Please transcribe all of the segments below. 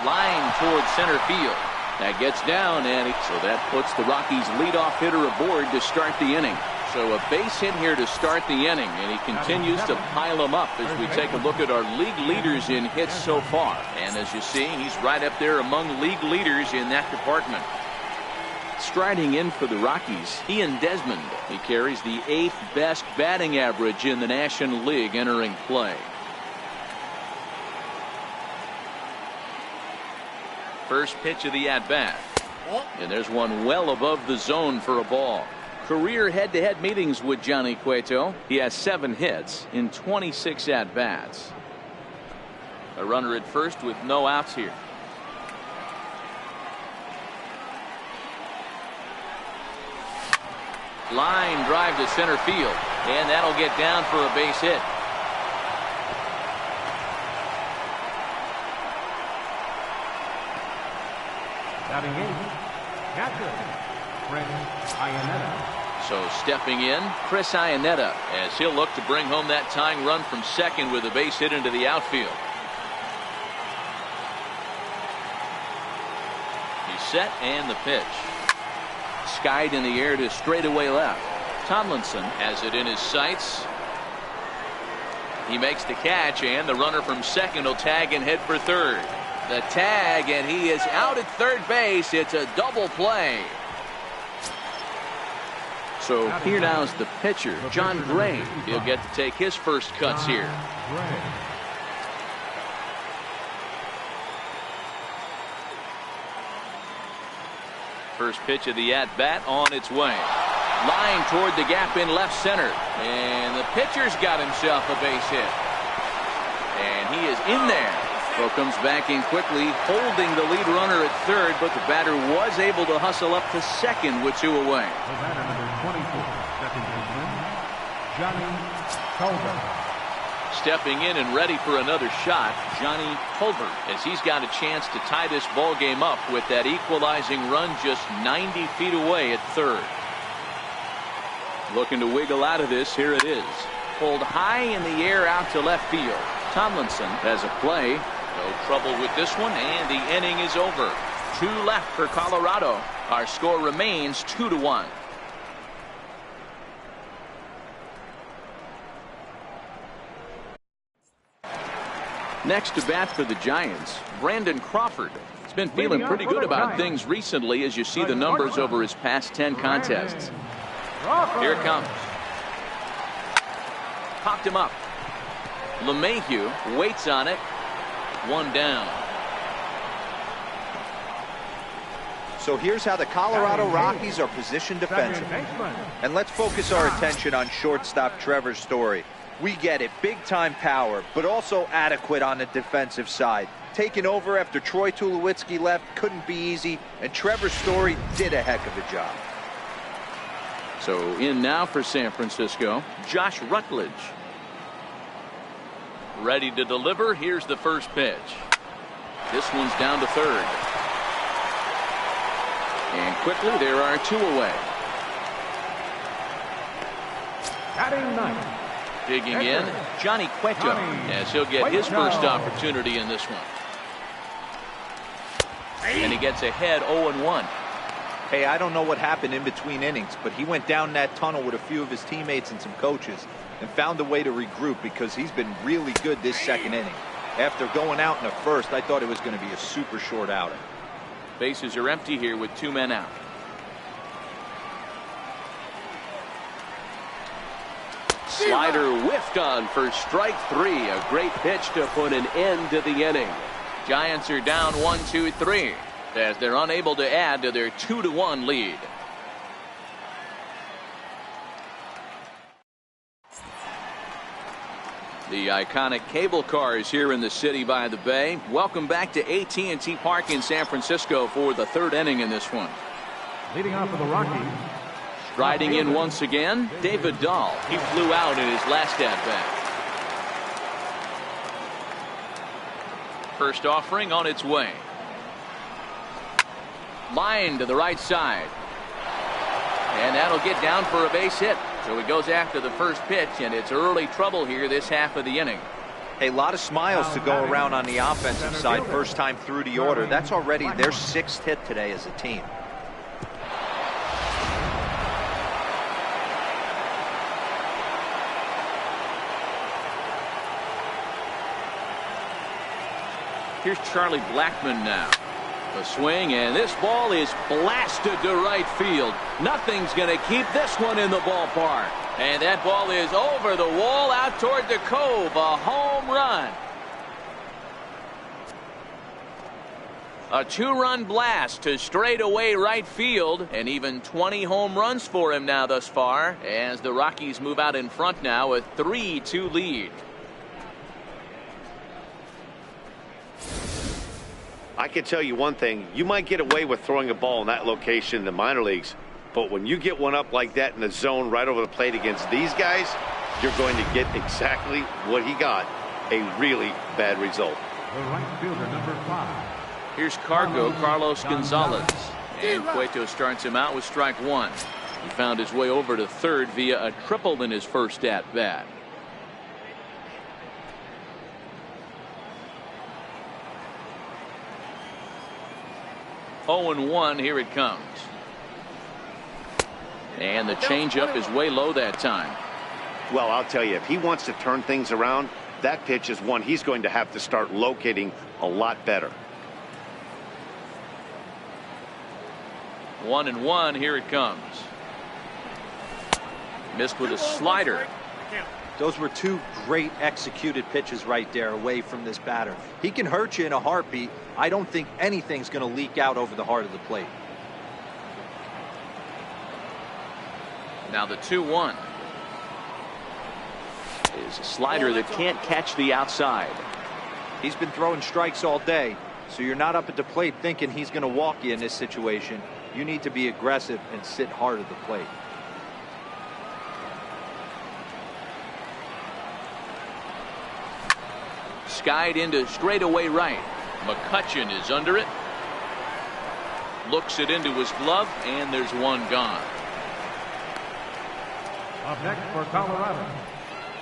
Line towards center field. That gets down, and so that puts the Rockies' leadoff hitter aboard to start the inning. So a base hit here to start the inning, and he continues to pile them up as we take a look at our league leaders in hits so far. And as you see, he's right up there among league leaders in that department. Striding in for the Rockies, Ian Desmond. He carries the 8th best batting average in the National League entering play. First pitch of the at-bat. And there's one well above the zone for a ball. Career head-to-head meetings with Johnny Cueto. He has 7 hits in 26 at-bats. A runner at first with no outs here. Line drive to center field, and that'll get down for a base hit. Batting 8th, catcher, Chris Iannetta. So stepping in, Chris Iannetta, as he'll look to bring home that tying run from second with a base hit into the outfield. He's set, and the pitch. Skied in the air to straightaway left. Tomlinson has it in his sights. He makes the catch, and the runner from second will tag and head for third. The tag, and he is out at third base. It's a double play. So here now is the pitcher, John Gray. He'll get to take his first cuts here. First pitch of the at-bat on its way. Line toward the gap in left center. And the pitcher's got himself a base hit. And he is in there. Throw comes back in quickly, holding the lead runner at third, but the batter was able to hustle up to second with 2 away. The batter, number 24, second baseman, Johnny Culver. Stepping in and ready for another shot, Johnny Culver, as he's got a chance to tie this ball game up with that equalizing run just 90 feet away at third. Looking to wiggle out of this. Here it is. Pulled high in the air out to left field. Tomlinson has a play. No trouble with this one, and the inning is over. 2 left for Colorado. Our score remains 2-1. Next to bat for the Giants, Brandon Crawford. He's been feeling pretty good about things recently as you see the numbers over his past 10 contests. Here it comes. Popped him up. LeMahieu waits on it. 1 down. So here's how the Colorado Rockies are positioned defensively. And let's focus our attention on shortstop Trevor Story. We get it, big-time power, but also adequate on the defensive side. Taking over after Troy Tulowitzki left couldn't be easy, and Trevor Story did a heck of a job. So in now for San Francisco, Josh Rutledge. Ready to deliver. Here's the first pitch. This one's down to third. And quickly there are 2 away. Batting 9th. Digging in, Johnny Cueto, as he'll get his first opportunity in this one. And he gets ahead 0-1. Hey, I don't know what happened in between innings, but he went down that tunnel with a few of his teammates and some coaches and found a way to regroup because he's been really good this second inning. After going out in the first, I thought it was going to be a super short outing. Bases are empty here with 2 men out. Slider whiffed on for strike 3. A great pitch to put an end to the inning. Giants are down 1-2-3 as they're unable to add to their 2-1 lead. The iconic cable cars here in the city by the bay. Welcome back to AT&T Park in San Francisco for the 3rd inning in this one. Leading off for the Rockies. Riding in once again, David Dahl. He flew out in his last at-bat. First offering on its way. Line to the right side. And that'll get down for a base hit. So he goes after the first pitch, and it's early trouble here this half of the inning. Hey, a lot of smiles to go around on the offensive side. First time through the order. That's already their 6th hit today as a team. Here's Charlie Blackmon now. A swing, and this ball is blasted to right field. Nothing's going to keep this one in the ballpark. And that ball is over the wall out toward the cove. A home run. A 2-run blast to straightaway right field, and even 20 home runs for him now thus far, as the Rockies move out in front now, a 3-2 lead. I can tell you one thing, you might get away with throwing a ball in that location in the minor leagues, but when you get one up like that in the zone right over the plate against these guys, you're going to get exactly what he got, a really bad result. The right fielder, number 5. Here's Carlos Gonzalez, and Cueto starts him out with strike 1. He found his way over to third via a triple in his first at-bat. Oh, 0-1, here it comes. And the changeup is way low that time. Well, I'll tell you, if he wants to turn things around, that pitch is one he's going to have to start locating a lot better. 1-1, here it comes. Missed with a slider. Those were 2 great executed pitches right there away from this batter. He can hurt you in a heartbeat. I don't think anything's going to leak out over the heart of the plate. Now the 2-1 is a slider that can't catch the outside. He's been throwing strikes all day, so you're not up at the plate thinking he's going to walk you in this situation. You need to be aggressive and sit hard at the plate. Skied into straightaway right. McCutchen is under it. Looks it into his glove, and there's one gone. Up next for Colorado,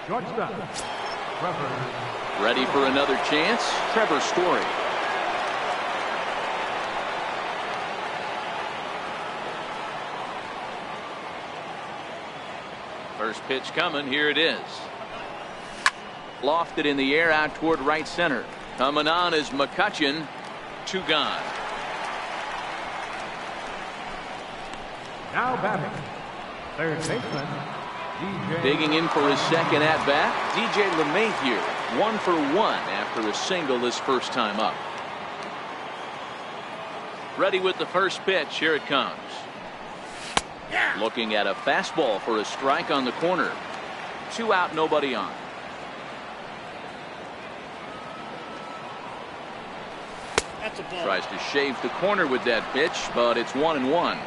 shortstop, Trevor. Ready for another chance, Trevor Story. First pitch coming, here it is. Lofted in the air out toward right center. Coming on is McCutchen. 2 gone. Now batting, third baseman, DJ. Digging in for his second at bat, DJ LeMahieu. 1 for 1 after a single his first time up. Ready with the first pitch. Here it comes. Looking at a fastball for a strike on the corner. 2 out, nobody on. Tries to shave the corner with that pitch, but it's 1-1.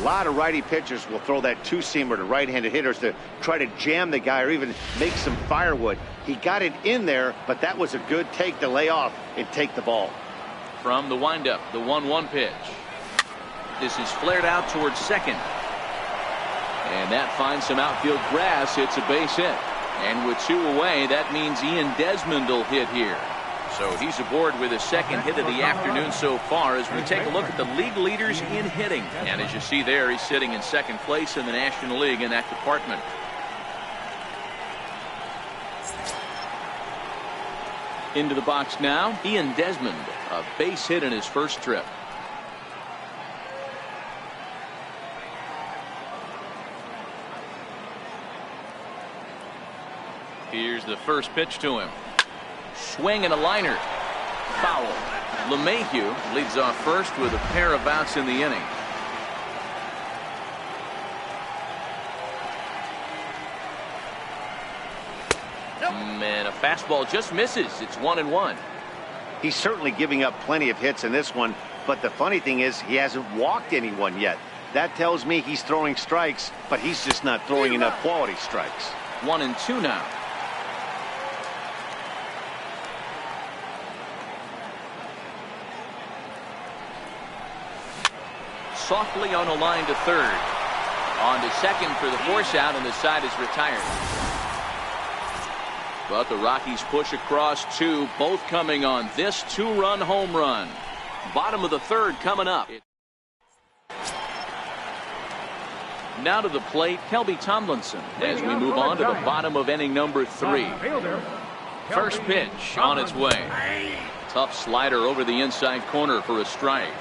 A lot of righty pitchers will throw that 2-seamer to right-handed hitters to try to jam the guy or even make some firewood. He got it in there, but that was a good take to lay off and take the ball. From the windup, the 1-1 pitch. This is flared out towards second. And that finds some outfield grass. It's a base hit. And with 2 away, that means Ian Desmond will hit here. So he's aboard with his second hit of the afternoon so far as we take a look at the league leaders in hitting. And as you see there, he's sitting in second place in the National League in that department. Into the box now, Ian Desmond, a base hit in his first trip. Here's the first pitch to him. Swing and a liner. Foul. LeMahieu leads off first with a pair of outs in the inning. And a fastball just misses. It's 1-1. He's certainly giving up plenty of hits in this one, but the funny thing is he hasn't walked anyone yet. That tells me he's throwing strikes, but he's just not throwing enough quality strikes. 1-2 now. Softly on a line to third. On to second for the force out, and the side is retired. But the Rockies push across 2, both coming on this 2-run home run. Bottom of the 3rd coming up. Now to the plate, Kelby Tomlinson as we move on to the bottom of inning number 3. First pitch on its way. Tough slider over the inside corner for a strike.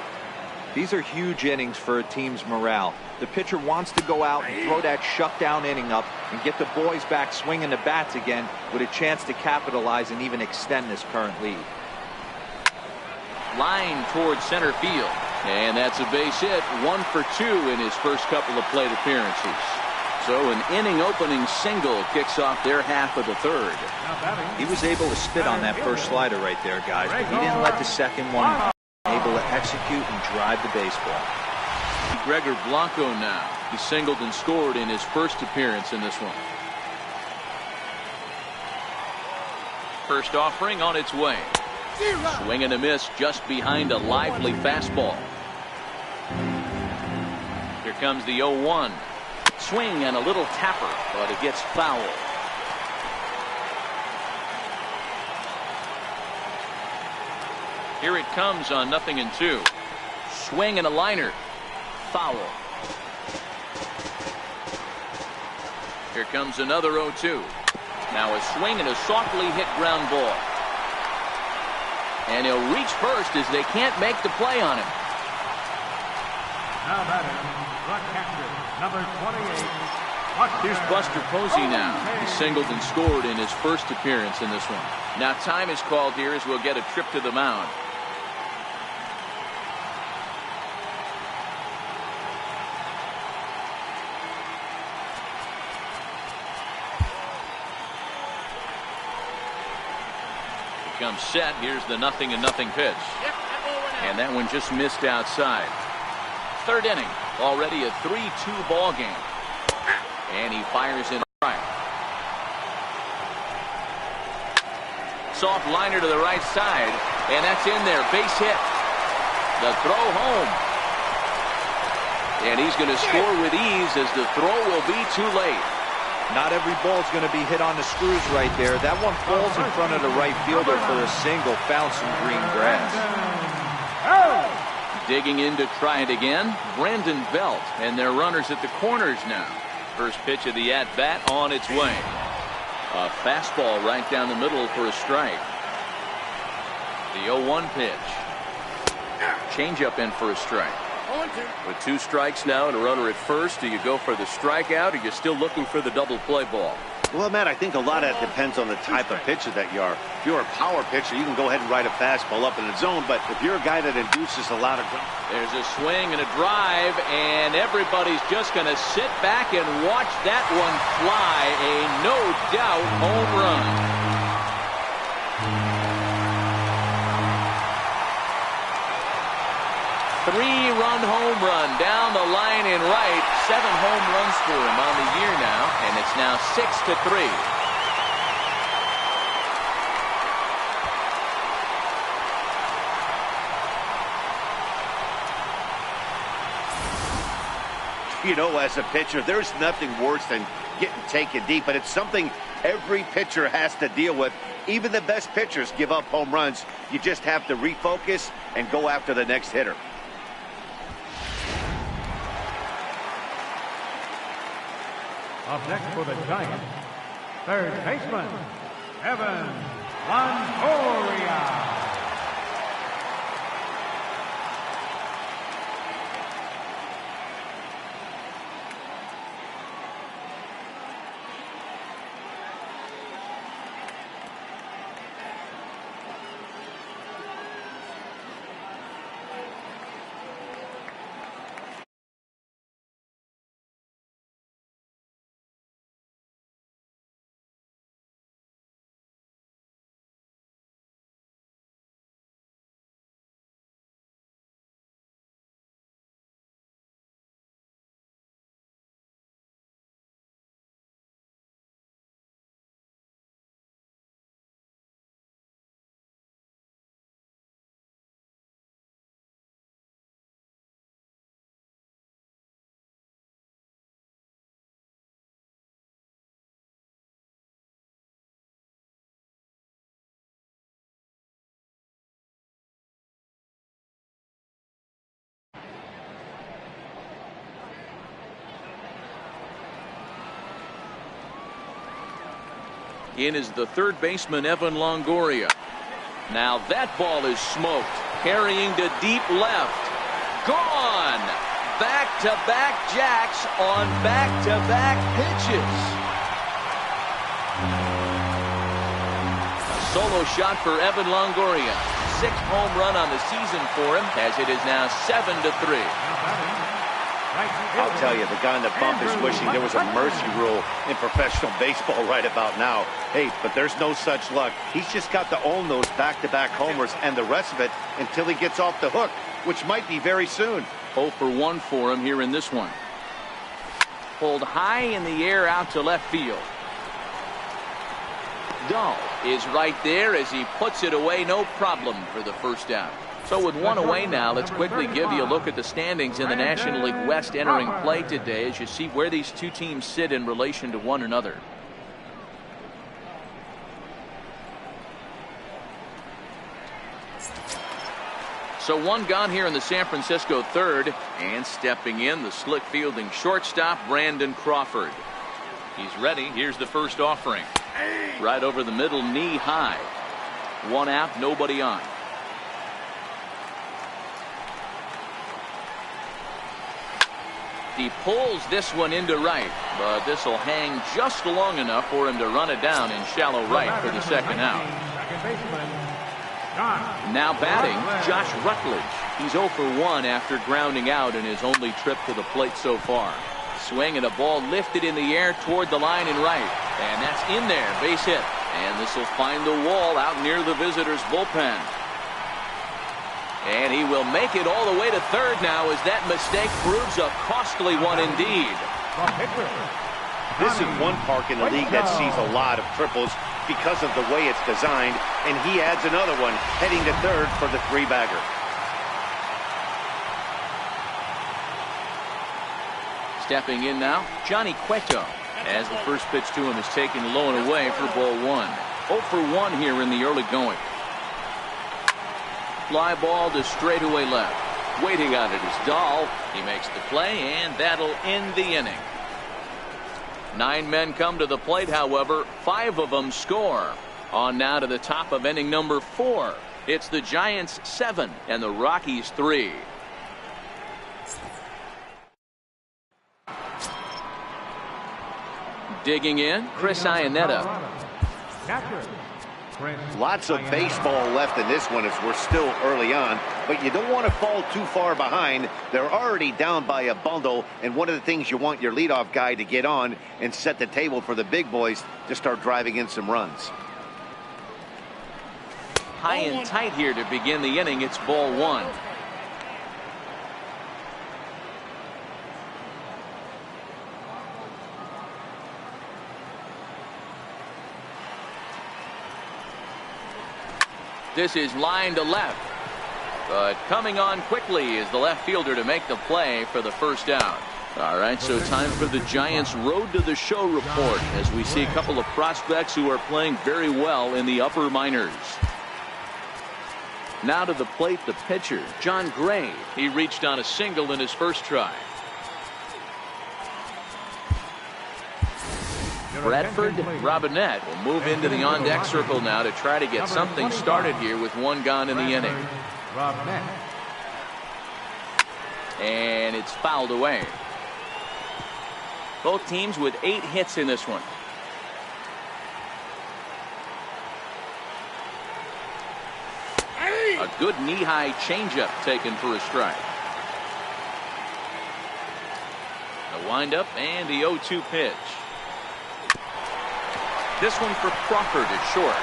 These are huge innings for a team's morale. The pitcher wants to go out and throw that shutdown inning up and get the boys back swinging the bats again with a chance to capitalize and even extend this current lead. Line towards center field. And that's a base hit. 1 for 2 in his first couple of plate appearances. So an inning opening single kicks off their half of the 3rd. He was able to spit on that first slider right there, guys, but he didn't let the second one. Able to execute and drive the baseball. Gregor Blanco now. He singled and scored in his first appearance in this one. First offering on its way. Swing and a miss just behind a lively fastball. Here comes the 0-1. Swing and a little tapper, but it gets foul. Here it comes on 0-2. Swing and a liner. Foul. Here comes another 0-2. Now a swing and a softly hit ground ball. And he'll reach first as they can't make the play on him. Now batting, the catcher, number 28. Here's Buster Posey now. He singled and scored in his first appearance in this one. Now time is called here as we'll get a trip to the mound. Comes set. Here's the 0-0 pitch. And that one just missed outside. 3rd inning. Already a 3-2 ball game. And he fires in a strike. Soft liner to the right side. And that's in there. Base hit. The throw home. And he's going to score with ease as the throw will be too late. Not every ball is going to be hit on the screws right there. That one falls in front of the right fielder for a single. Found some green grass. Digging in to try it again. Brandon Belt, and their runners at the corners now. First pitch of the at-bat on its way. A fastball right down the middle for a strike. The 0-1 pitch. Changeup in for a strike. With 2 strikes now and a runner at first, do you go for the strikeout or you're still looking for the double play ball? Well, Matt, I think a lot of that depends on the type of pitcher that you are. If you're a power pitcher, you can go ahead and ride a fastball up in the zone. But if you're a guy that induces a lot of... There's a swing and a drive, and everybody's just going to sit back and watch that one fly. A no-doubt home run. 3-run home run down the line in right. 7 home runs for him on the year now, and it's now 6-3. You know, as a pitcher, there's nothing worse than getting taken deep, but it's something every pitcher has to deal with. Even the best pitchers give up home runs. You just have to refocus and go after the next hitter. Up next for the Giants, 3rd baseman, Evan Longoria. In is the third baseman, Evan Longoria. Now that ball is smoked. Carrying to deep left. Gone. Back-to-back jacks on back-to-back pitches. A solo shot for Evan Longoria. 6th home run on the season for him, as it is now 7-3. I'll tell you, the guy in the bump is wishing there was a mercy rule in professional baseball right about now. Hey, but there's no such luck. He's just got to own those back-to-back homers and the rest of it until he gets off the hook, which might be very soon. 0 for 1 for him here in this one. Pulled high in the air out to left field. Dahl is right there as he puts it away, no problem for the first out. So with one away now, let's quickly give you a look at the standings in the National League West entering play today as you see where these two teams sit in relation to one another. So one gone here in the San Francisco third, and stepping in, the slick fielding shortstop, Brandon Crawford. He's ready. Here's the first offering. Right over the middle, knee high. 1 out, nobody on. He pulls this one into right, but this will hang just long enough for him to run it down in shallow right for the second out. Now batting, Josh Rutledge. He's 0 for 1 after grounding out in his only trip to the plate so far. Swing and a ball lifted in the air toward the line in right. And that's in there, base hit. And this will find the wall out near the visitors' bullpen. And he will make it all the way to third now as that mistake proves a costly one indeed. This is one park in the league that sees a lot of triples because of the way it's designed, and he adds another one heading to third for the 3-bagger. Stepping in now, Johnny Cueto, as the first pitch to him is taken low and away for ball 1. 0 for 1 here in the early going. Fly ball to straightaway left. Waiting on it is Dahl. He makes the play, and that'll end the inning. 9 men come to the plate, however, 5 of them score. On now to the top of inning number 4. It's the Giants 7 and the Rockies 3. Digging in, Chris Iannetta. Lots of baseball left in this one as we're still early on, but you don't want to fall too far behind. They're already down by a bundle, and one of the things you want your leadoff guy to get on and set the table for the big boys to start driving in some runs. High and tight here to begin the inning. It's ball 1. This is line to left, but coming on quickly is the left fielder to make the play for the first out. All right, so time for the Giants Road to the Show report as we see a couple of prospects who are playing very well in the upper minors. Now to the plate, the pitcher, John Gray. He reached on a single in his first try. Bradford Robinette will move into the on-deck circle now to try to get something started here with 1 gone in the inning. And it's fouled away. Both teams with 8 hits in this one. A good knee-high changeup taken for a strike. The windup and the 0-2 pitch. This one for Crawford at short.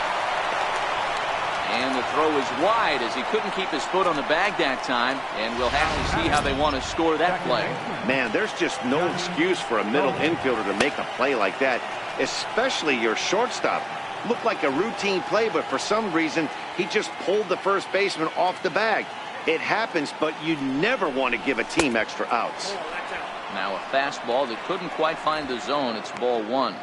And the throw is wide as he couldn't keep his foot on the bag that time. And we'll have to see how they want to score that play. Man, there's just no excuse for a middle infielder to make a play like that, especially your shortstop. Looked like a routine play, but for some reason, he just pulled the first baseman off the bag. It happens, but you never want to give a team extra outs. Now a fastball that couldn't quite find the zone. It's ball 1.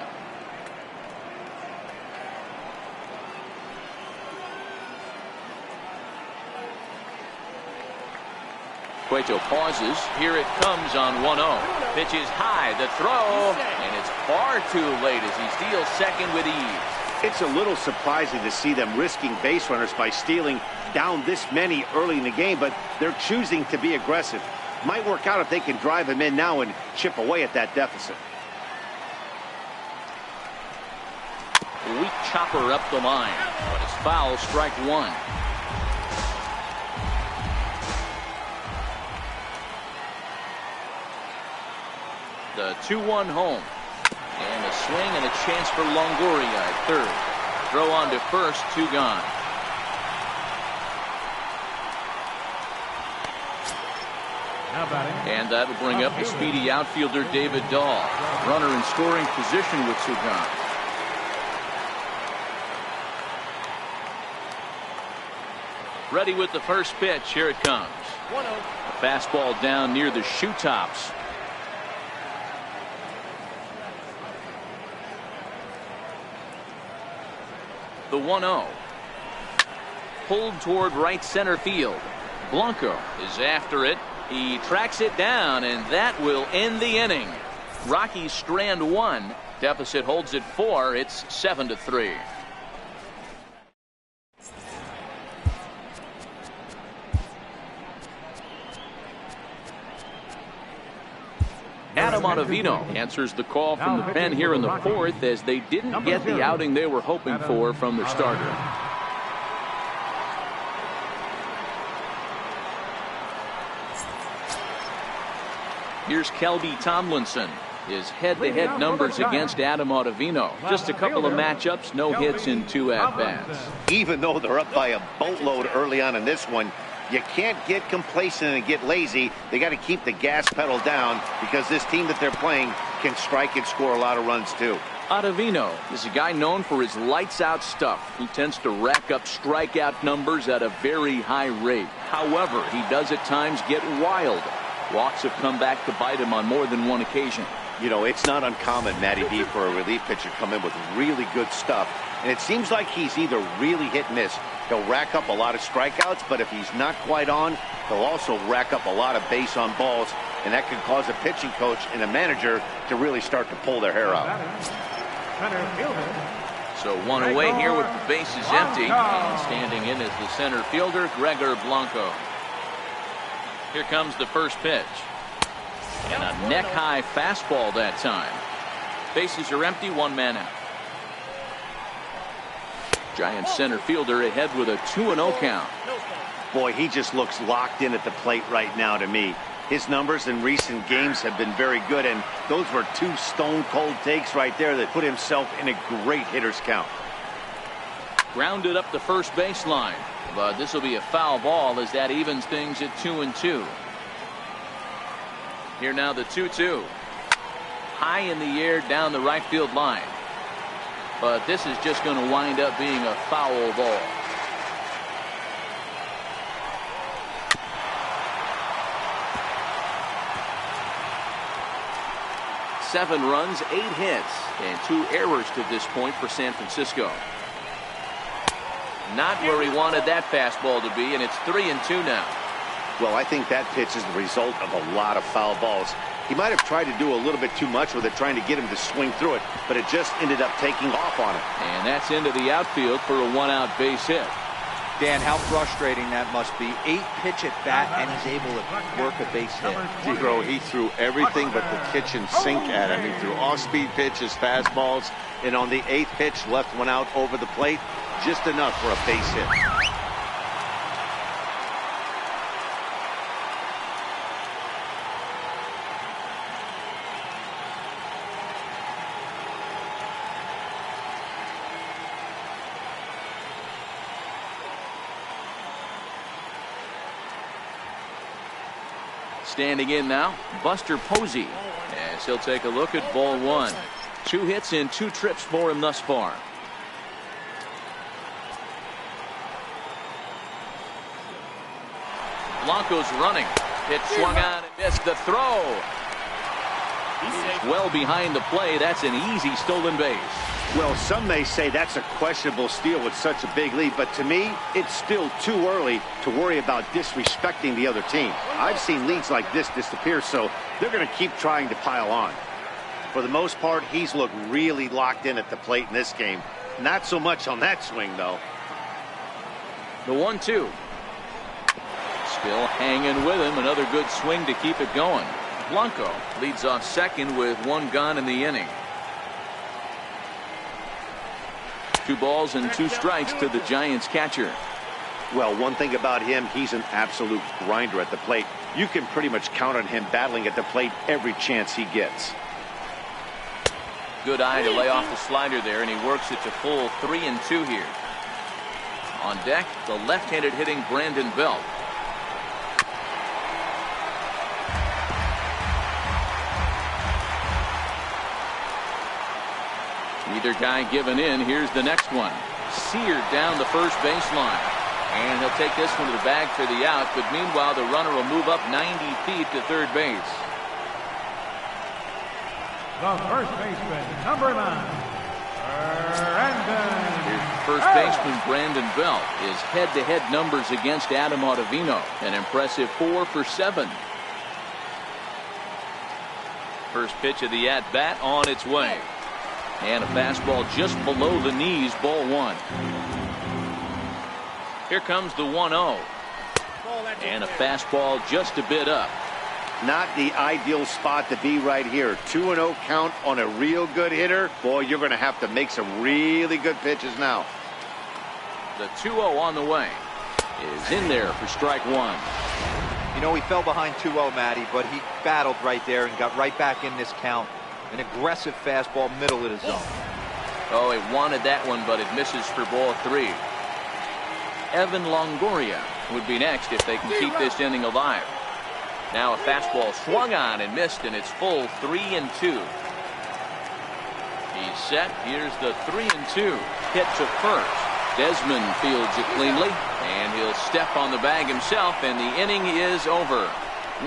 Cueto pauses. Here it comes on 1-0. Pitch is high. The throw, and it's far too late as he steals second with ease. It's a little surprising to see them risking base runners by stealing down this many early in the game, but they're choosing to be aggressive. Might work out if they can drive him in now and chip away at that deficit. Weak chopper up the line, but it's foul, strike one. The 2-1 home. And a swing and a chance for Longoria at third. Throw on to first, 2 gone. And that'll bring up the speedy outfielder David Dahl. Runner in scoring position with 2 gone. Ready with the first pitch. Here it comes. A fastball down near the shoe tops. The 1-0. Pulled toward right center field. Blanco is after it. He tracks it down, and that will end the inning. Rockies strand 1. Deficit holds at 4. It's 7-3. Adam Ottavino answers the call from the pen here in the 4th, as they didn't get the outing they were hoping for from their starter. Here's Kelby Tomlinson. His head-to-head numbers against Adam Ottavino. Just a couple of matchups, no hits in 2 at-bats. Even though they're up by a boatload early on in this one, you can't get complacent and get lazy. They got to keep the gas pedal down, because this team that they're playing can strike and score a lot of runs too. Ottavino is a guy known for his lights-out stuff. He tends to rack up strikeout numbers at a very high rate. However, he does at times get wild. Walks have come back to bite him on more than one occasion. You know, it's not uncommon, Matty B, for a relief pitcher to come in with really good stuff. And it seems like he's either really hit and miss. He'll rack up a lot of strikeouts, but if he's not quite on, he'll also rack up a lot of base on balls, and that can cause a pitching coach and a manager to really start to pull their hair out. So 1 away here with the bases empty. And standing in is the center fielder, Gregor Blanco. Here comes the first pitch. And a neck-high fastball that time. Bases are empty, 1 man out. Giant center fielder ahead with a 2-0 count. Boy, he just looks locked in at the plate right now to me. His numbers in recent games have been very good, and those were 2 stone-cold takes right there that put himself in a great hitter's count. Grounded up the first baseline, but this will be a foul ball, as that evens things at 2-2. Here now the 2-2. High in the air down the right field line. But this is just going to wind up being a foul ball. Seven runs, 8 hits, and 2 errors to this point for San Francisco. Not where he wanted that fastball to be, and it's 3-2 now. Well, I think that pitch is the result of a lot of foul balls. He might have tried to do a little bit too much with it, trying to get him to swing through it, but it just ended up taking off on him. And that's into the outfield for a 1-out base hit. Dan, how frustrating that must be. 8 pitch at bat, and he's able to work a base hit. He threw everything but the kitchen sink at him. He threw off-speed pitches, fastballs, and on the 8th pitch, left one out over the plate, just enough for a base hit. Standing in now, Buster Posey, as he'll take a look at ball 1. 2 hits and 2 trips for him thus far. Blanco's running. Hit swung on and missed the throw. Well behind the play. That's an easy stolen base. Well, some may say that's a questionable steal with such a big lead, but to me, it's still too early to worry about disrespecting the other team. I've seen leads like this disappear, so they're going to keep trying to pile on. For the most part, he's looked really locked in at the plate in this game. Not so much on that swing, though. The 1-2. Still hanging with him. Another good swing to keep it going. Blanco leads off second with 1 gone in the inning. 2 balls and 2 strikes to the Giants catcher. Well, one thing about him, he's an absolute grinder at the plate. You can pretty much count on him battling at the plate every chance he gets. Good eye to lay off the slider there, and he works it to full 3-2 here. On deck, the left-handed hitting Brandon Belt. Neither guy giving in. Here's the next one. Seared down the first baseline. And he'll take this one to the bag for the out, but meanwhile the runner will move up 90 feet to third base. The first baseman, number 9, Brandon. First baseman Brandon Belt. His head-to-head numbers against Adam Ottavino. An impressive 4 for 7. First pitch of the at-bat on its way. And a fastball just below the knees, ball 1. Here comes the 1-0. And a fastball just a bit up. Not the ideal spot to be right here. 2-0 count on a real good hitter. Boy, you're going to have to make some really good pitches now. The 2-0 on the way is in there for strike 1. You know, he fell behind 2-0, Matty, but he battled right there and got right back in this count. An aggressive fastball, middle of the zone. Oh, he wanted that one, but it misses for ball 3. Evan Longoria would be next if they can keep this inning alive. Now a fastball swung on and missed, and it's full 3-2. He's set. Here's the 3-2 hit to first. Desmond fields it cleanly, and he'll step on the bag himself, and the inning is over.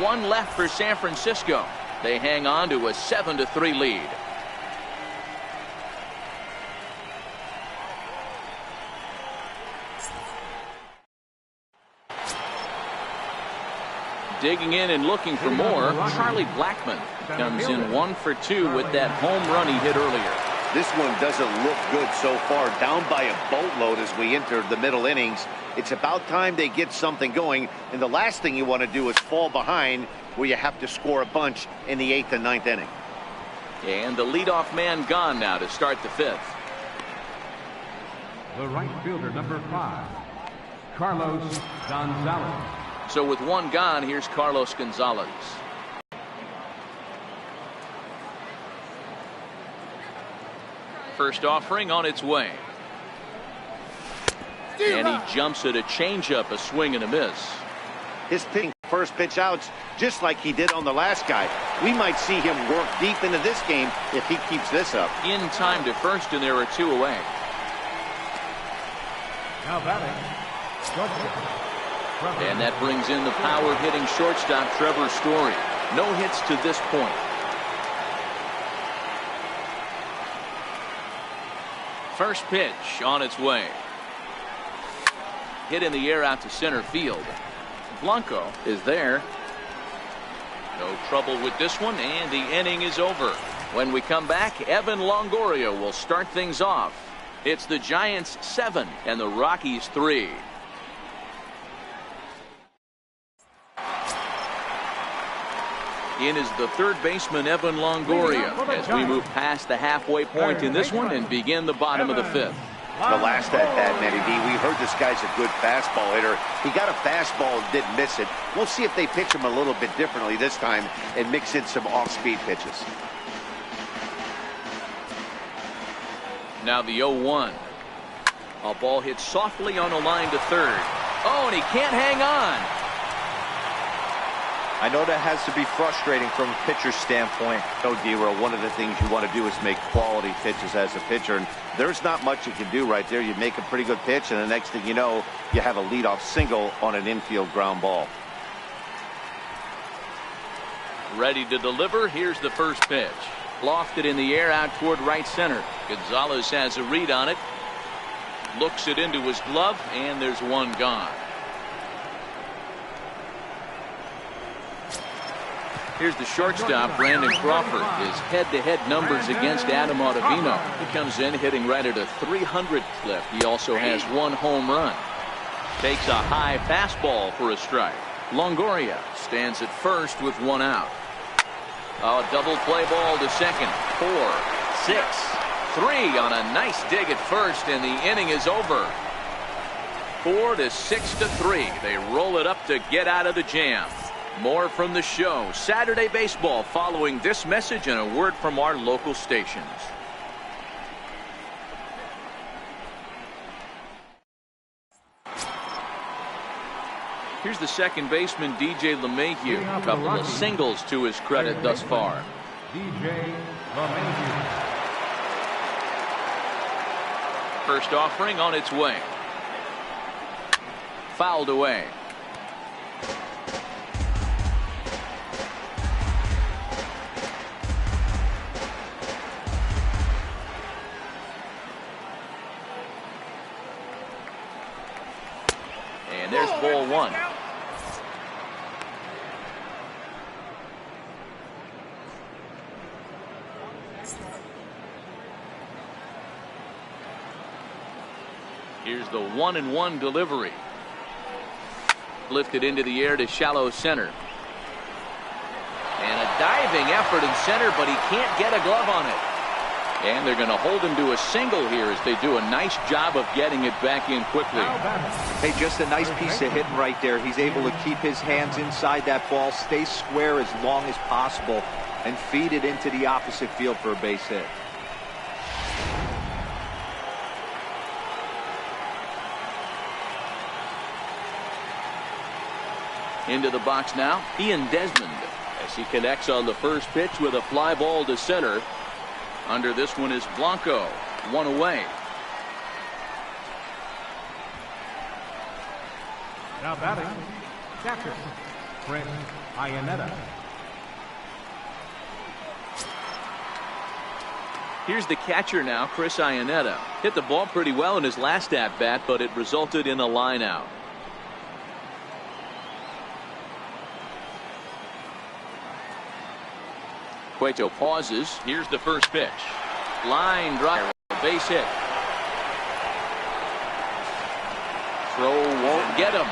1 left for San Francisco. They hang on to a 7-3 lead. Digging in and looking for more, Charlie Blackmon comes in 1 for 2 with that home run he hit earlier. This one doesn't look good so far. Down by a boatload as we enter the middle innings. It's about time they get something going, and the last thing you want to do is fall behind where you have to score a bunch in the 8th and 9th inning. And the leadoff man gone now to start the 5th. The right fielder, number 5, Carlos Gonzalez. So with 1 gone, here's Carlos Gonzalez. First offering on its way. And he jumps at a changeup, a swing and a miss. His pitching first pitch outs just like he did on the last guy. We might see him work deep into this game if he keeps this up. In time to first, and there are 2 away. Now batting, shortstop. And that brings in the power-hitting shortstop Trevor Story. No hits to this point. First pitch on its way. Hit in the air out to center field. Blanco is there. No trouble with this one, and the inning is over. When we come back, Evan Longoria will start things off. It's the Giants 7 and the Rockies 3. In is the third baseman, Evan Longoria, as we move past the halfway point in this one and begin the bottom of the 5th. The last at-bat, Matty D, we heard this guy's a good fastball hitter. He got a fastball and didn't miss it. We'll see if they pitch him a little bit differently this time and mix in some off-speed pitches. Now the 0-1. A ball hit softly on a line to third. Oh, and he can't hang on. I know that has to be frustrating from a pitcher's standpoint. No, D-Row, one of the things you want to do is make quality pitches as a pitcher, and there's not much you can do right there. You make a pretty good pitch, and the next thing you know, you have a leadoff single on an infield ground ball. Ready to deliver. Here's the first pitch. Lofted in the air out toward right center. Gonzalez has a read on it. Looks it into his glove, and there's 1 gone. Here's the shortstop, Brandon Crawford. His head-to-head numbers against Adam Ottavino. He comes in hitting right at a 300 clip. He also has 1 home run. Takes a high fastball for a strike. Longoria stands at first with 1 out. A double play ball to second. 4, 6, 3 on a nice dig at first, and the inning is over. 4 to 6 to 3. They roll it up to get out of the jam. More from the show. Saturday Baseball following this message and a word from our local stations. Here's the second baseman, DJ LeMahieu. A couple of singles to his credit thus far. DJ LeMahieu. First offering on its way. Fouled away. And there's ball 1. Here's the 1-1 delivery. Lifted into the air to shallow center. And a diving effort in center, but he can't get a glove on it. And they're going to hold him to a single here as they do a nice job of getting it back in quickly. Hey, just a nice piece of hitting right there. He's able to keep his hands inside that ball, stay square as long as possible, and feed it into the opposite field for a base hit. Into the box now, Ian Desmond, as he connects on the first pitch with a fly ball to center. Under this one is Blanco. 1 away. Now batting, catcher, Chris Iannetta. Here's the catcher now, Chris Iannetta. Hit the ball pretty well in his last at-bat, but it resulted in a line out. Cueto pauses. Here's the first pitch. Line drive. Base hit. Throw won't get him.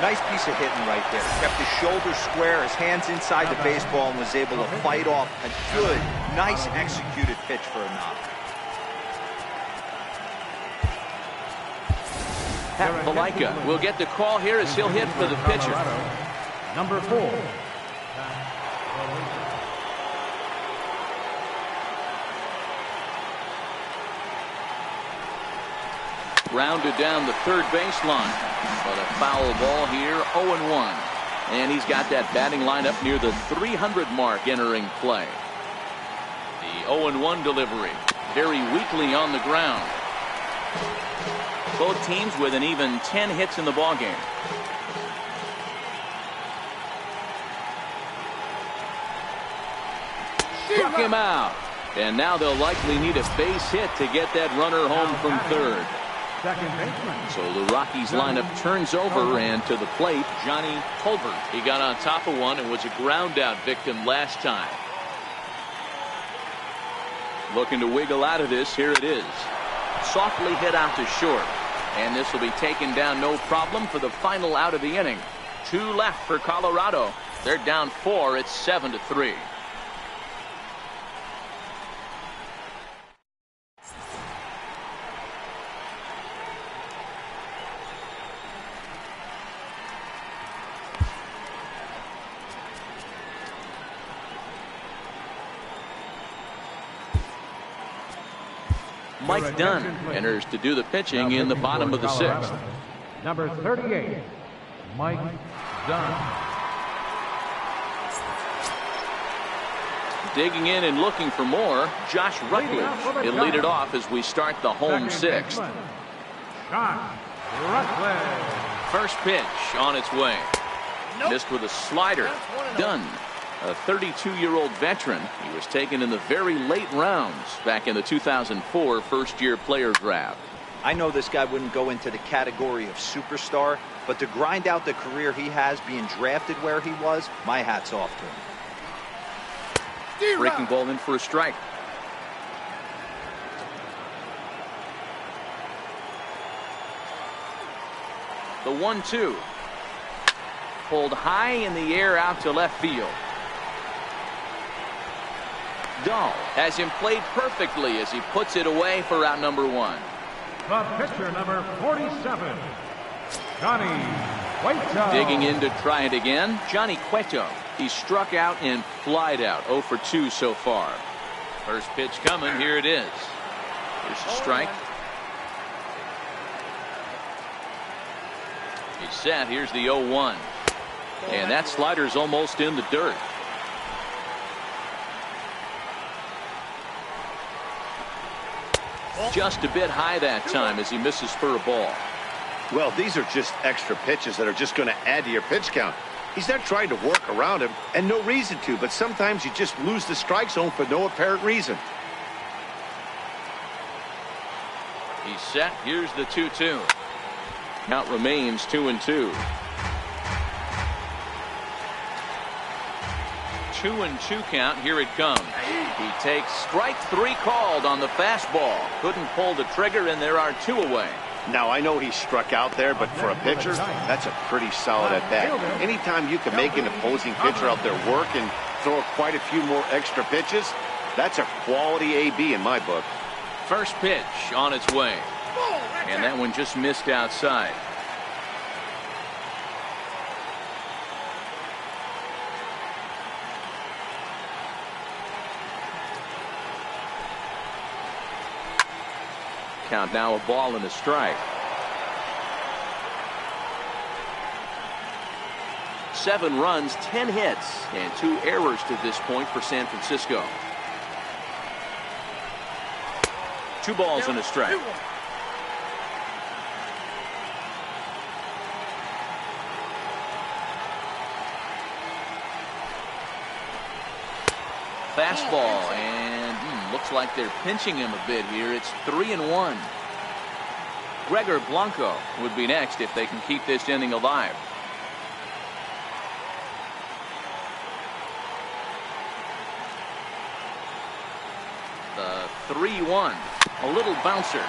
Nice piece of hitting right there. Kept his shoulders square, his hands inside the baseball, and was able to fight off a good, nice executed pitch for a knock. Pat Valaika will get the call here as he'll hit for the pitcher. Number 4. Rounded down the third baseline, but a foul ball here, 0-1. And he's got that batting lineup near the 300 mark entering play. The 0-1 delivery, very weakly on the ground. Both teams with an even 10 hits in the ballgame. Struck him out. And now they'll likely need a base hit to get that runner home from third. So the Rockies lineup turns over, and to the plate, Johnny Colbert. He got on top of one and was a ground out victim last time. Looking to wiggle out of this. Here it is. Softly hit out to short. And this will be taken down no problem for the final out of the inning. 2 left for Colorado. They're down 4. It's 7-3. Mike Dunn enters to do the pitching in the bottom of the 6th. Number 38, Mike Dunn. Digging in and looking for more, Josh Rutledge. He'll lead it off as we start the home 6th. Josh Rutledge. First pitch on its way. Missed with a slider. Dunn, a 32-year-old veteran. He was taken in the very late rounds back in the 2004 first-year player draft. I know this guy wouldn't go into the category of superstar, but to grind out the career he has being drafted where he was, my hat's off to him. Breaking ball in for a strike. The 1-2. Pulled high in the air out to left field. Dahl has him played perfectly as he puts it away for out number 1. The pitcher, number 47, Johnny Cueto. Digging in to try it again, Johnny Cueto. He struck out and flied out. 0 for 2 so far. First pitch coming. Here it is. Here's a strike. He's set. Here's the 0-1. And that slider's almost in the dirt. Just a bit high that time as he misses for a ball. Well, these are just extra pitches that are just going to add to your pitch count. He's not trying to work around him, and no reason to, but sometimes you just lose the strike zone for no apparent reason. He's set. Here's the 2-2. Count remains 2-2. 2-2 count. Here it comes. He takes strike 3 called on the fastball. Couldn't pull the trigger, and there are 2 away. Now, I know he struck out there, but for a pitcher, that's a pretty solid at-bat. Anytime you can make an opposing pitcher out there work and throw quite a few more extra pitches, that's a quality AB in my book. First pitch on its way. And that one just missed outside. Count now, a ball and a strike. 7 runs, 10 hits, and 2 errors to this point for San Francisco. 2 balls and a strike. Fastball, and looks like they're pinching him a bit here. It's 3-1. Gregor Blanco would be next if they can keep this inning alive. The 3-1. A little bouncer.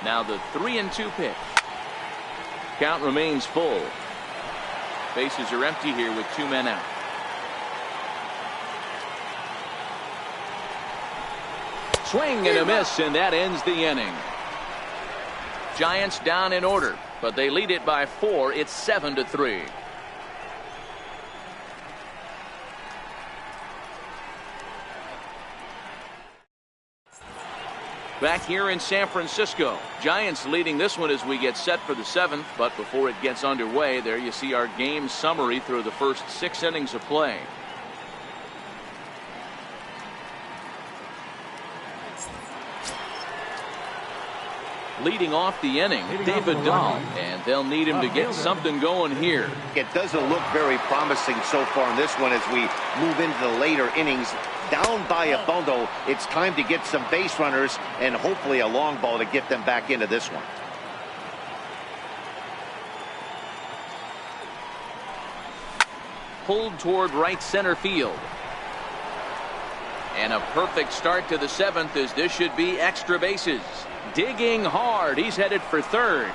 Now the 3-2 pitch. Count remains full. Bases are empty here with 2 men out. Swing and a miss, and that ends the inning. Giants down in order, but they lead it by 4. It's 7-3. Back here in San Francisco, Giants leading this one as we get set for the 7th. But before it gets underway, there you see our game summary through the first 6 innings of play. Leading off the inning, David Dahl, and they'll need him to get something going here. It doesn't look very promising so far in this one as we move into the later innings. Down by a bundle, it's time to get some base runners and hopefully a long ball to get them back into this one. Pulled toward right center field. And a perfect start to the 7th as this should be extra bases. Digging hard. He's headed for third.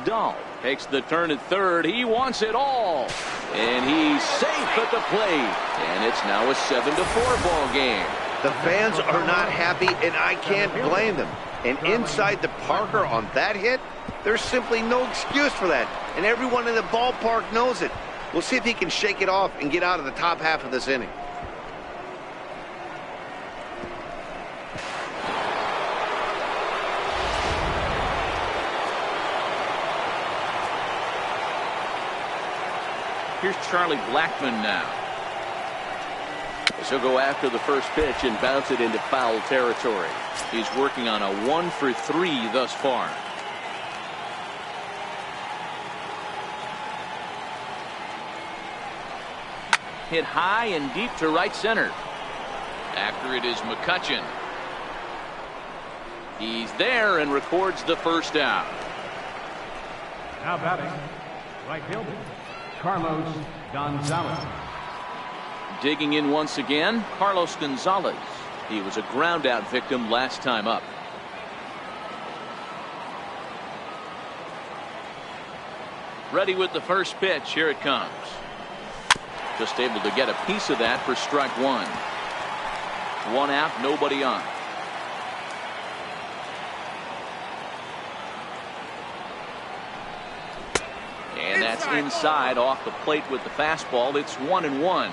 Dahl takes the turn at third. He wants it all. And he's safe at the plate. And it's now a 7-4 ball game. The fans are not happy, and I can't blame them. And inside the Parker on that hit, there's simply no excuse for that. And everyone in the ballpark knows it. We'll see if he can shake it off and get out of the top half of this inning. Here's Charlie Blackmon now. He'll go after the first pitch and bounce it into foul territory. He's working on a 1 for 3 thus far. Hit high and deep to right center. After it is McCutchen. He's there and records the first out. Now batting, right fielder, Carlos Gonzalez. Digging in once again, Carlos Gonzalez. He was a ground out victim last time up. Ready with the first pitch. Here it comes. Just able to get a piece of that for strike one. One out, nobody on. And that's inside off the plate with the fastball. It's 1-1.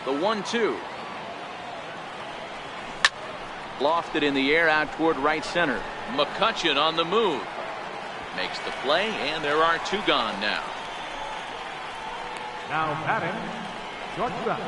The 1-2. Lofted in the air out toward right center. McCutchen on the move. Makes the play, and there are two gone now. Now batting, shortstop,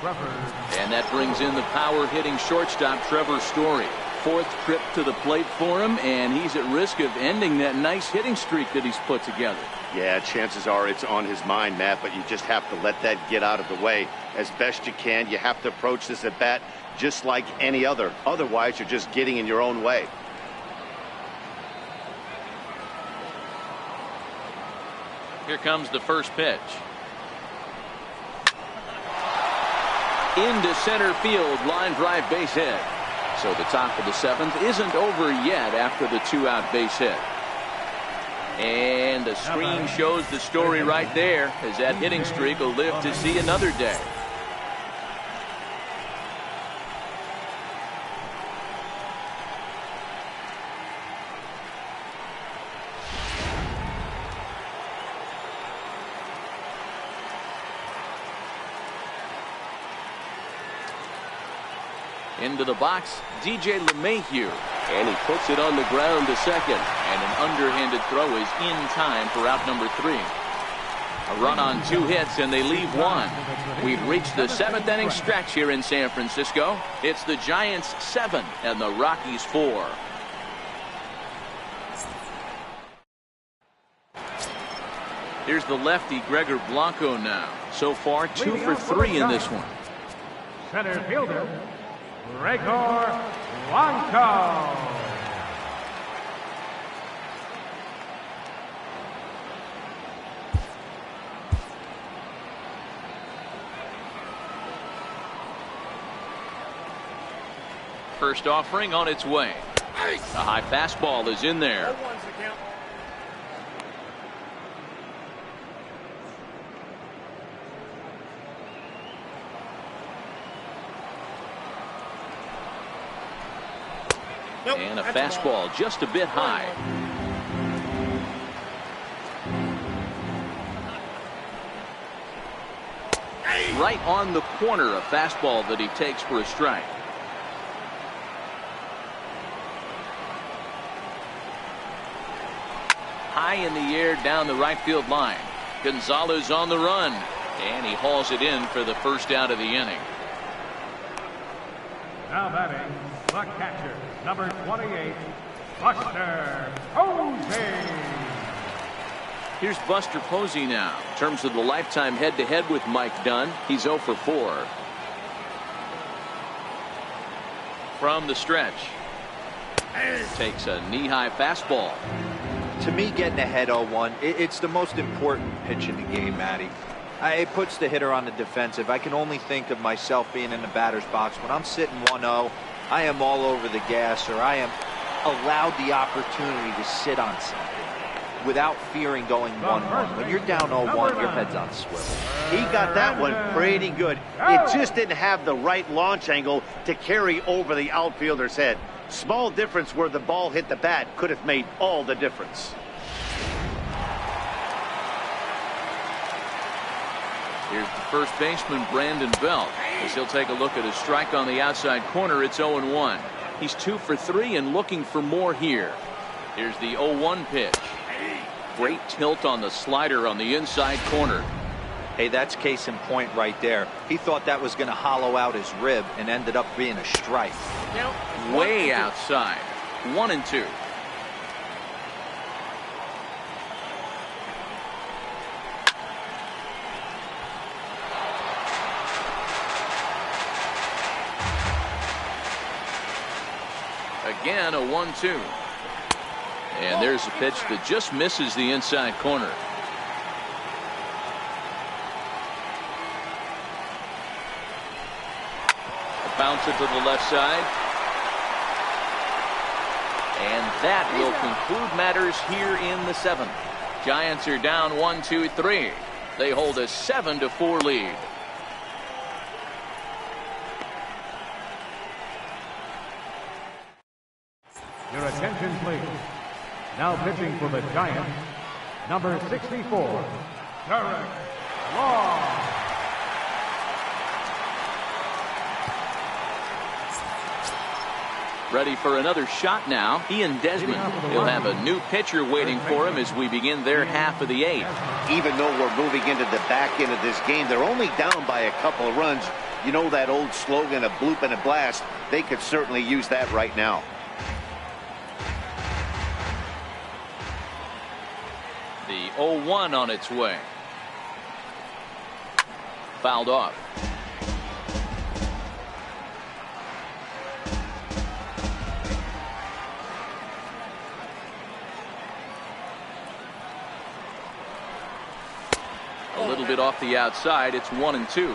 Trevor. And that brings in the power-hitting shortstop, Trevor Story. Fourth trip to the plate for him, and he's at risk of ending that nice hitting streak that he's put together. Yeah, chances are it's on his mind, Matt, but you just have to let that get out of the way as best you can. You have to approach this at bat just like any other. Otherwise, you're just getting in your own way. Here comes the first pitch. Into center field, line drive, base hit. So the top of the seventh isn't over yet after the two-out base hit. And the screen shows the story right there as that hitting streak will live to see another day. Into the box, DJ LeMahieu. And he puts it on the ground to second. And an underhanded throw is in time for out number 3. A run on 2 hits, and they leave 1. We've reached the 7th inning stretch here in San Francisco. It's the Giants 7 and the Rockies 4. Here's the lefty, Gregor Blanco now. So far, 2 for 3 in this one. Center fielder, Gregor Blanco. First offering on its way. The high fastball is in there. And a fastball just a bit high. Right on the corner, a fastball that he takes for a strike. High in the air down the right field line. Gonzalez on the run, and he hauls it in for the first out of the inning. Now batting, the catcher, number 28, Buster Posey. Here's Buster Posey now. In terms of the lifetime head-to-head with Mike Dunn, he's 0 for 4. From the stretch. Takes a knee-high fastball. To me, getting ahead 0-1, it's the most important pitch in the game, Matty. It puts the hitter on the defensive. I can only think of myself being in the batter's box. When I'm sitting 1-0, I am all over the gas, or I am allowed the opportunity to sit on something without fearing going 1-1. When you're down 0-1, your head's on swivel. He got that one pretty good. It just didn't have the right launch angle to carry over the outfielder's head. Small difference where the ball hit the bat could have made all the difference. Here's the first baseman, Brandon Belt, as he'll take a look at a strike on the outside corner. It's 0-1. He's 2 for 3 and looking for more here. Here's the 0-1 pitch. Great tilt on the slider on the inside corner. Hey, that's case in point right there. He thought that was going to hollow out his rib and ended up being a strike. Way outside. 1-2. Again, a 1-2. And there's a pitch that just misses the inside corner. Bounce it to the left side. And that will conclude matters here in the 7th. Giants are down 1-2-3. They hold a 7-4 lead. Your attention, please. Now pitching for the Giants, number 64, Derek Long. Ready for another shot now. Ian Desmond. He'll have a new pitcher waiting for him as we begin their half of the 8th. Even though we're moving into the back end of this game, they're only down by a couple of runs. You know that old slogan, a bloop and a blast. They could certainly use that right now. The 0-1 on its way. Fouled off. A little bit off the outside. It's 1-2.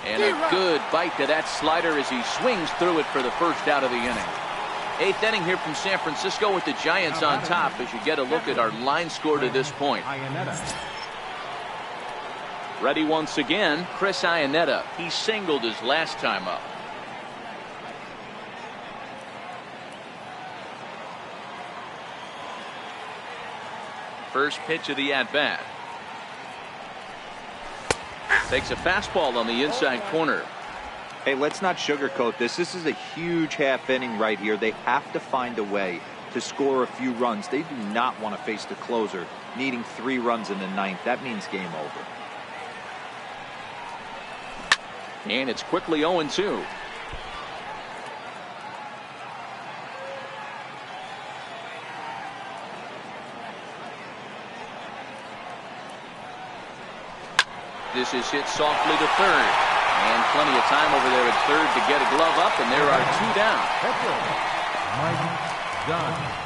And a good bite to that slider as he swings through it for the first out of the inning. 8th inning here from San Francisco with the Giants on top as you get a look at our line score to this point. Ready once again, Chris Iannetta. He singled his last time up. First pitch of the at-bat. Takes a fastball on the inside corner. Hey, let's not sugarcoat this. This is a huge half inning right here. They have to find a way to score a few runs. They do not want to face the closer needing 3 runs in the 9th. That means game over. And it's quickly 0-2. This is hit softly to third. And plenty of time over there at third to get a glove up, and there are 2 down. Mike Dunn.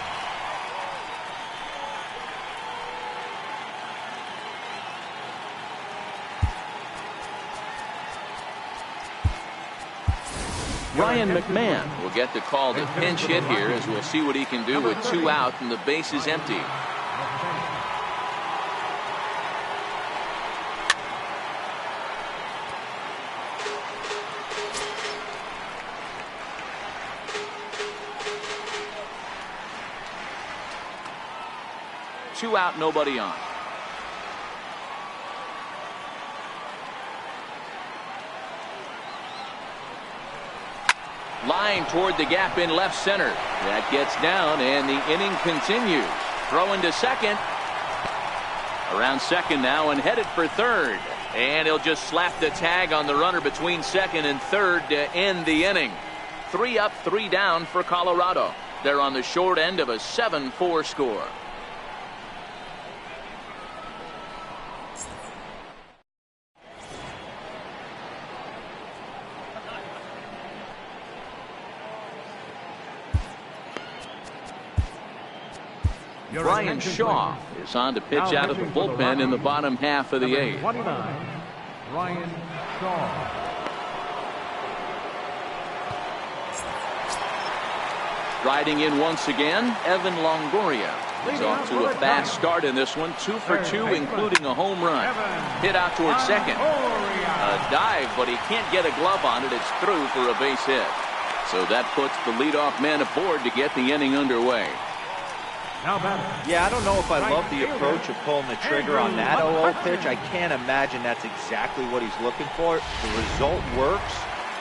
Ryan McMahon will get the call to pinch hit here as we'll see what he can do with 2 out and the base is empty. Two out, nobody on. Line toward the gap in left center. That gets down and the inning continues. Throwing to second. Around second now and headed for third. And he'll just slap the tag on the runner between second and third to end the inning. 3 up, 3 down for Colorado. They're on the short end of a 7-4 score. Brian Shaw is on to pitch out of the bullpen in the bottom half of the 8th. 29, Brian Shaw. Riding in once again, Evan Longoria. He's off to a fast start in this one, 2 for 2, including a home run. Hit out towards second. A dive, but he can't get a glove on it. It's through for a base hit. So that puts the leadoff man aboard to get the inning underway. Yeah, I don't know if I love the approach of pulling the trigger on that 0-0 pitch. I can't imagine that's exactly what he's looking for. The result works,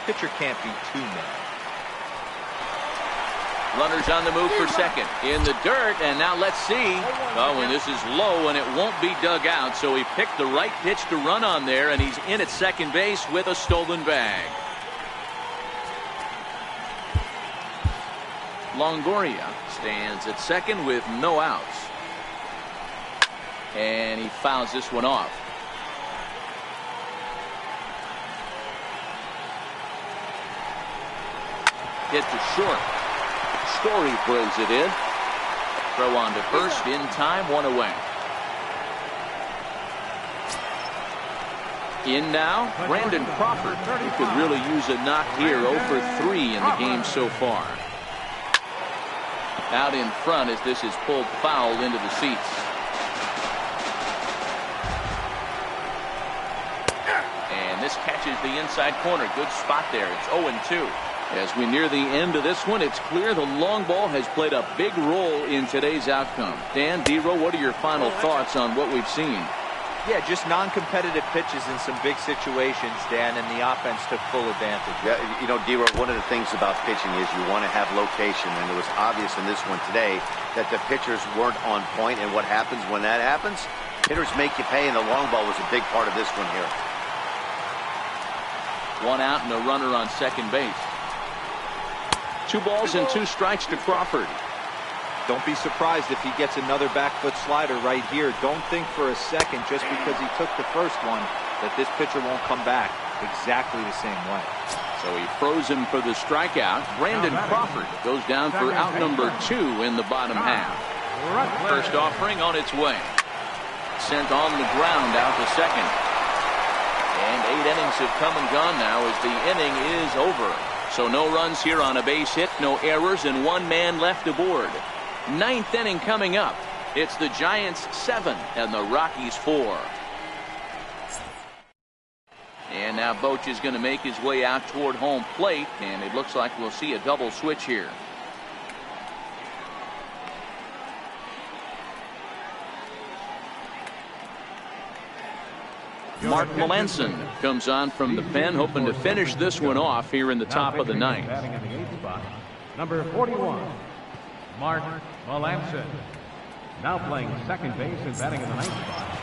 Pitcher can't be too mad. Runners on the move for second. In the dirt, and now let's see. Oh, and this is low, and it won't be dug out, so he picked the right pitch to run on there, and he's in at second base with a stolen bag. Longoria stands at second with no outs. And he fouls this one off. Hit to short. Story brings it in. Throw on to first in time, one away. In now, Brandon Crawford, who could really use a knock here. 0 for 3 in the game so far. Out in front as this is pulled foul into the seats. And this catches the inside corner. Good spot there. It's 0-2. As we near the end of this one, it's clear the long ball has played a big role in today's outcome. Dan, D-Row, what are your final thoughts on what we've seen? Yeah, just non-competitive pitches in some big situations, Dan, and the offense took full advantage. Yeah, you know, D-Row, one of the things about pitching is you want to have location, and it was obvious in this one today that the pitchers weren't on point, and what happens when that happens? Hitters make you pay, and the long ball was a big part of this one here. 1 out and a runner on second base. 2 balls and 2 strikes to Crawford. Don't be surprised if he gets another back foot slider right here. Don't think for a second, just because he took the first one, that this pitcher won't come back exactly the same way. So he froze him for the strikeout. Brandon Crawford goes down for out number 2 in the bottom half. First offering on its way. Sent on the ground out to second. And 8 innings have come and gone now as the inning is over. So no runs here on a base hit, no errors, and 1 man left aboard. 9th inning coming up. It's the Giants 7 and the Rockies 4. And now Boch is going to make his way out toward home plate, and it looks like we'll see a double switch here. Mark Melanson comes on from the pen, hoping to finish this one off here in the top of the 9th. Batting in the 8th spot, number 41, Mark Melanson. Now playing second base and batting in the 9th spot.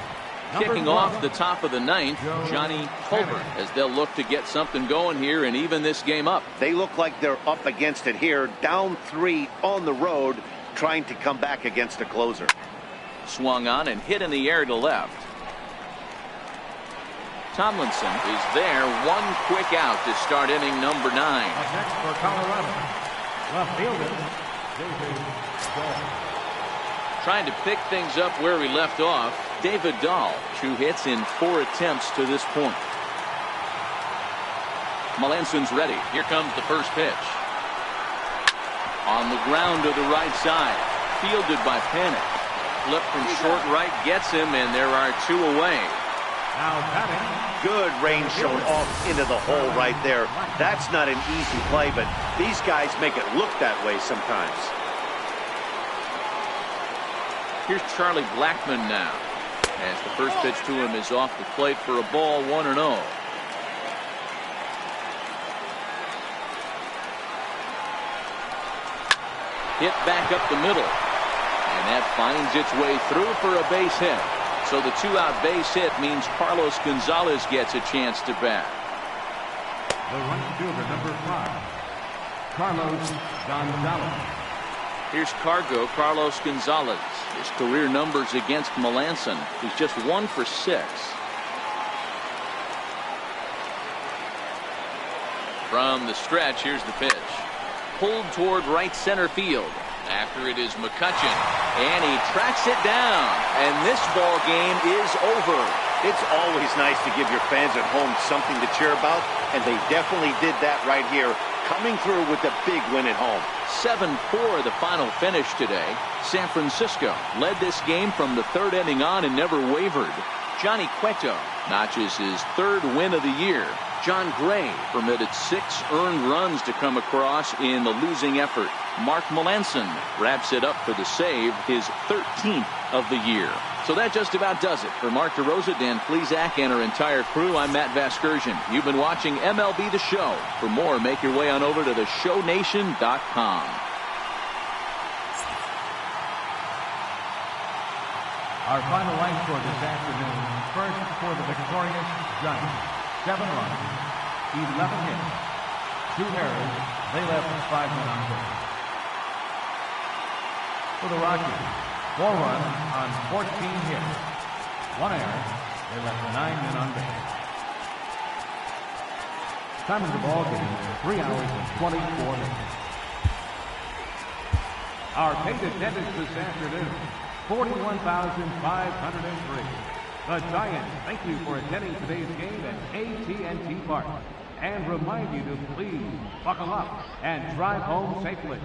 Kicking off the top of the 9th, Johnny Colbert, as they'll look to get something going here and even this game up. They look like they're up against it here, down 3 on the road, trying to come back against a closer. Swung on and hit in the air to left. Tomlinson is there, 1 quick out to start inning number 9. Up next for Colorado, left fielder, David Dahl. Trying to pick things up where he left off, David Dahl, 2 hits in 4 attempts to this point. Melanson's ready. Here comes the first pitch. On the ground to the right side, fielded by Panic. Flip from short right gets him, and there are 2 away. Now batting. Good range shown off into the hole right there. That's not an easy play, but these guys make it look that way sometimes. Here's Charlie Blackmon now, as the first pitch to him is off the plate for a ball, 1-0. Hit back up the middle, and that finds its way through for a base hit. So the 2-out base hit means Carlos Gonzalez gets a chance to bat. The right fielder, number 5, Carlos Gonzalez. Here's Carlos Gonzalez. His career numbers against Melanson. He's just 1 for 6. From the stretch, here's the pitch. Pulled toward right center field. After it is McCutchen, and he tracks it down, and this ball game is over. It's always nice to give your fans at home something to cheer about, and they definitely did that right here, coming through with a big win at home. 7-4 the final finish today. San Francisco led this game from the 3rd inning on and never wavered. Johnny Cueto notches his 3rd win of the year. John Gray permitted 6 earned runs to come across in the losing effort. Mark Melanson wraps it up for the save, his 13th of the year. So that just about does it. For Mark DeRosa, Dan Plesac, and our entire crew, I'm Matt Vasgersian. You've been watching MLB The Show. For more, make your way on over to theshownation.com. Our final line score this afternoon. First for the victorious Giants. 7 runs, 11 hits, 2 errors. They left 5 men on base. For the Rockies, 4 runs on 14 hits, 1 error. They left 9 men on base. Time of the ball game, 3 hours and 24 minutes. Our paid attendance this afternoon, 41,503. The Giants thank you for attending today's game at AT&T Park and remind you to please buckle up and drive home safely.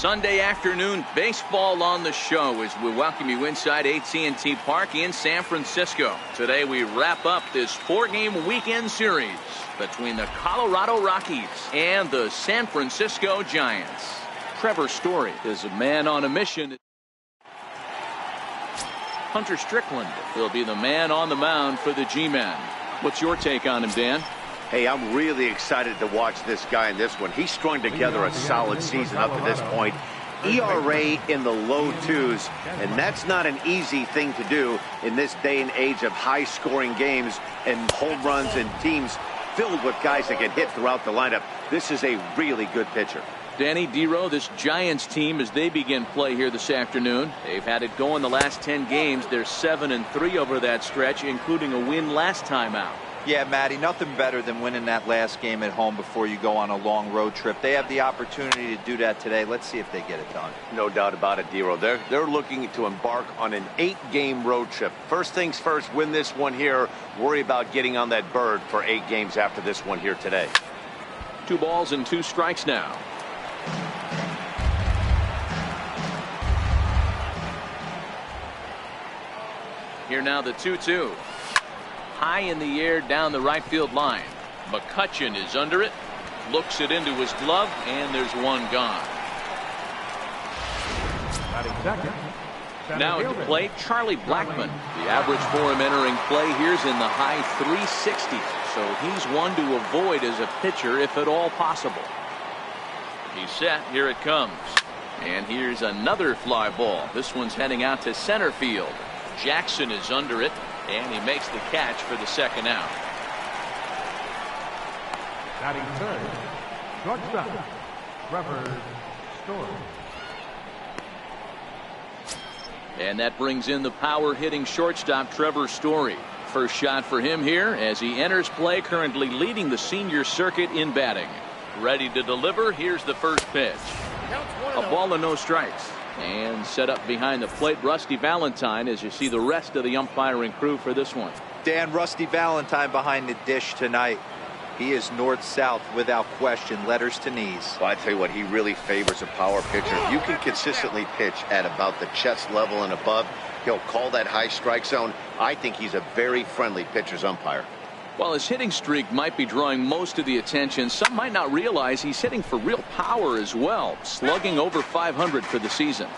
Sunday afternoon baseball on the show as we welcome you inside AT&T Park in San Francisco. Today we wrap up this 4-game weekend series between the Colorado Rockies and the San Francisco Giants. Trevor Story is a man on a mission. Hunter Strickland will be the man on the mound for the G-Men. What's your take on him, Dan? Hey, I'm really excited to watch this guy in this one. He's strung together a solid season up to this point. ERA in the low 2s, and that's not an easy thing to do in this day and age of high-scoring games and home runs and teams filled with guys that can hit throughout the lineup. This is a really good pitcher. Danny Dero, this Giants team, as they begin play here this afternoon, they've had it going the last 10 games. They're 7-3 over that stretch, including a win last time out. Yeah, Matty, nothing better than winning that last game at home before you go on a long road trip. They have the opportunity to do that today. Let's see if they get it done. No doubt about it, Dero. They're looking to embark on an 8-game road trip. First things first, win this one here. Worry about getting on that bird for 8 games after this one here today. 2 balls and 2 strikes now. Here now the 2-2. High in the air down the right field line. McCutchen is under it. Looks it into his glove, and there's one gone. Now at the plate, Charlie Blackmon. The average for him entering play here is in the high 360s. So he's one to avoid as a pitcher if at all possible. He's set. Here it comes. And here's another fly ball. This one's heading out to center field. Jackson is under it. And he makes the catch for the second out. Batting third, shortstop, Trevor Story. And that brings in the power hitting shortstop Trevor Story. First shot for him here as he enters play, currently leading the senior circuit in batting. Ready to deliver. Here's the first pitch. A ball and no strikes. And set up behind the plate, Rusty Valentine, as you see the rest of the umpiring crew for this one. Dan, Rusty Valentine behind the dish tonight. He is north-south without question, letters to knees. Well, I tell you what, he really favors a power pitcher. If you can consistently pitch at about the chest level and above, he'll call that high strike zone. I think he's a very friendly pitcher's umpire. While his hitting streak might be drawing most of the attention, some might not realize he's hitting for real power as well, slugging over 500 for the season.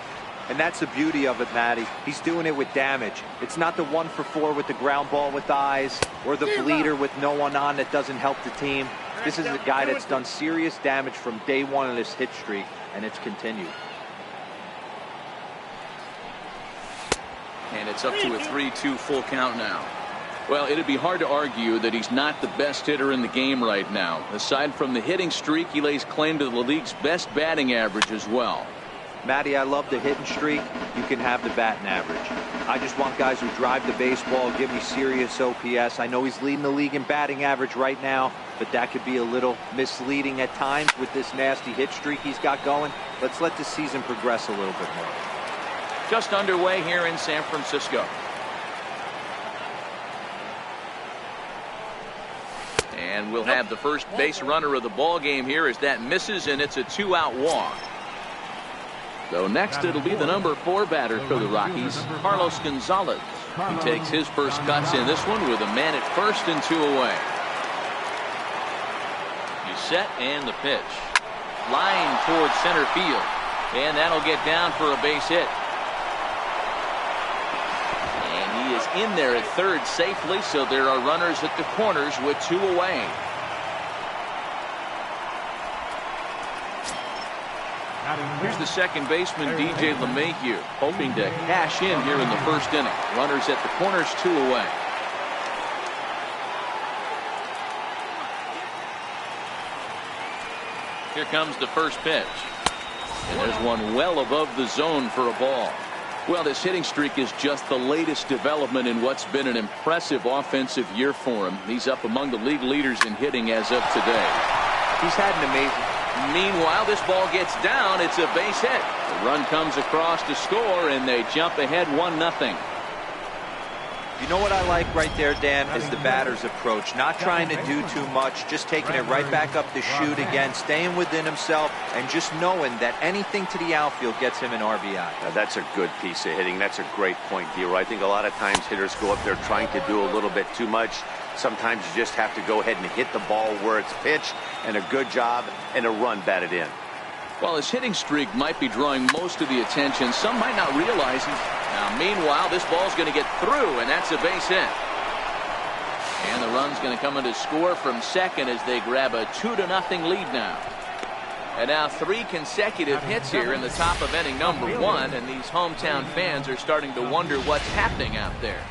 And that's the beauty of it, Matty. He's doing it with damage. It's not the 1 for 4 with the ground ball with eyes or the bleeder with no one on that doesn't help the team. This is a guy that's done serious damage from day 1 of this hit streak, and it's continued. And it's up to a 3-2 full count now. Well, it'd be hard to argue that he's not the best hitter in the game right now. Aside from the hitting streak, he lays claim to the league's best batting average as well. Matty, I love the hitting streak. You can have the batting average. I just want guys who drive the baseball, give me serious OPS. I know he's leading the league in batting average right now, but that could be a little misleading at times with this nasty hit streak he's got going. Let's let the season progress a little bit more. Just underway here in San Francisco. And we'll have the first base runner of the ball game here as that misses, and it's a 2-out walk. So next it'll be the number 4 batter for the Rockies, Carlos Gonzalez. He takes his first cuts in this one with a man at first and 2 away. He's set and the pitch. Line towards center field. And that'll get down for a base hit. And he is in there at third safely, so there are runners at the corners with 2 away. Here's the second baseman, DJ LeMahieu, hoping to cash in here in the first inning. Runners at the corners, 2 away. Here comes the first pitch. And there's one well above the zone for a ball. Well, this hitting streak is just the latest development in what's been an impressive offensive year for him. He's up among the league leaders in hitting as of today. He's had an amazing... Meanwhile, this ball gets down. It's a base hit. The run comes across to score, and they jump ahead 1-0. You know what I like right there, Dan, is the batter's approach. Not trying to do too much, just taking it right back up the chute again, staying within himself, and just knowing that anything to the outfield gets him an RBI. Now, that's a good piece of hitting. That's a great point, D-Roy. I think a lot of times hitters go up there trying to do a little bit too much. Sometimes you just have to go ahead and hit the ball where it's pitched, and a good job and a run batted in. Well, his hitting streak might be drawing most of the attention. Some might not realize he's... Now, meanwhile, this ball's going to get through, and that's a base hit. And the run's going to come in to score from second as they grab a 2-0 lead now. And now 3 consecutive hits here in the top of inning number 1, and these hometown fans are starting to wonder what's happening out there.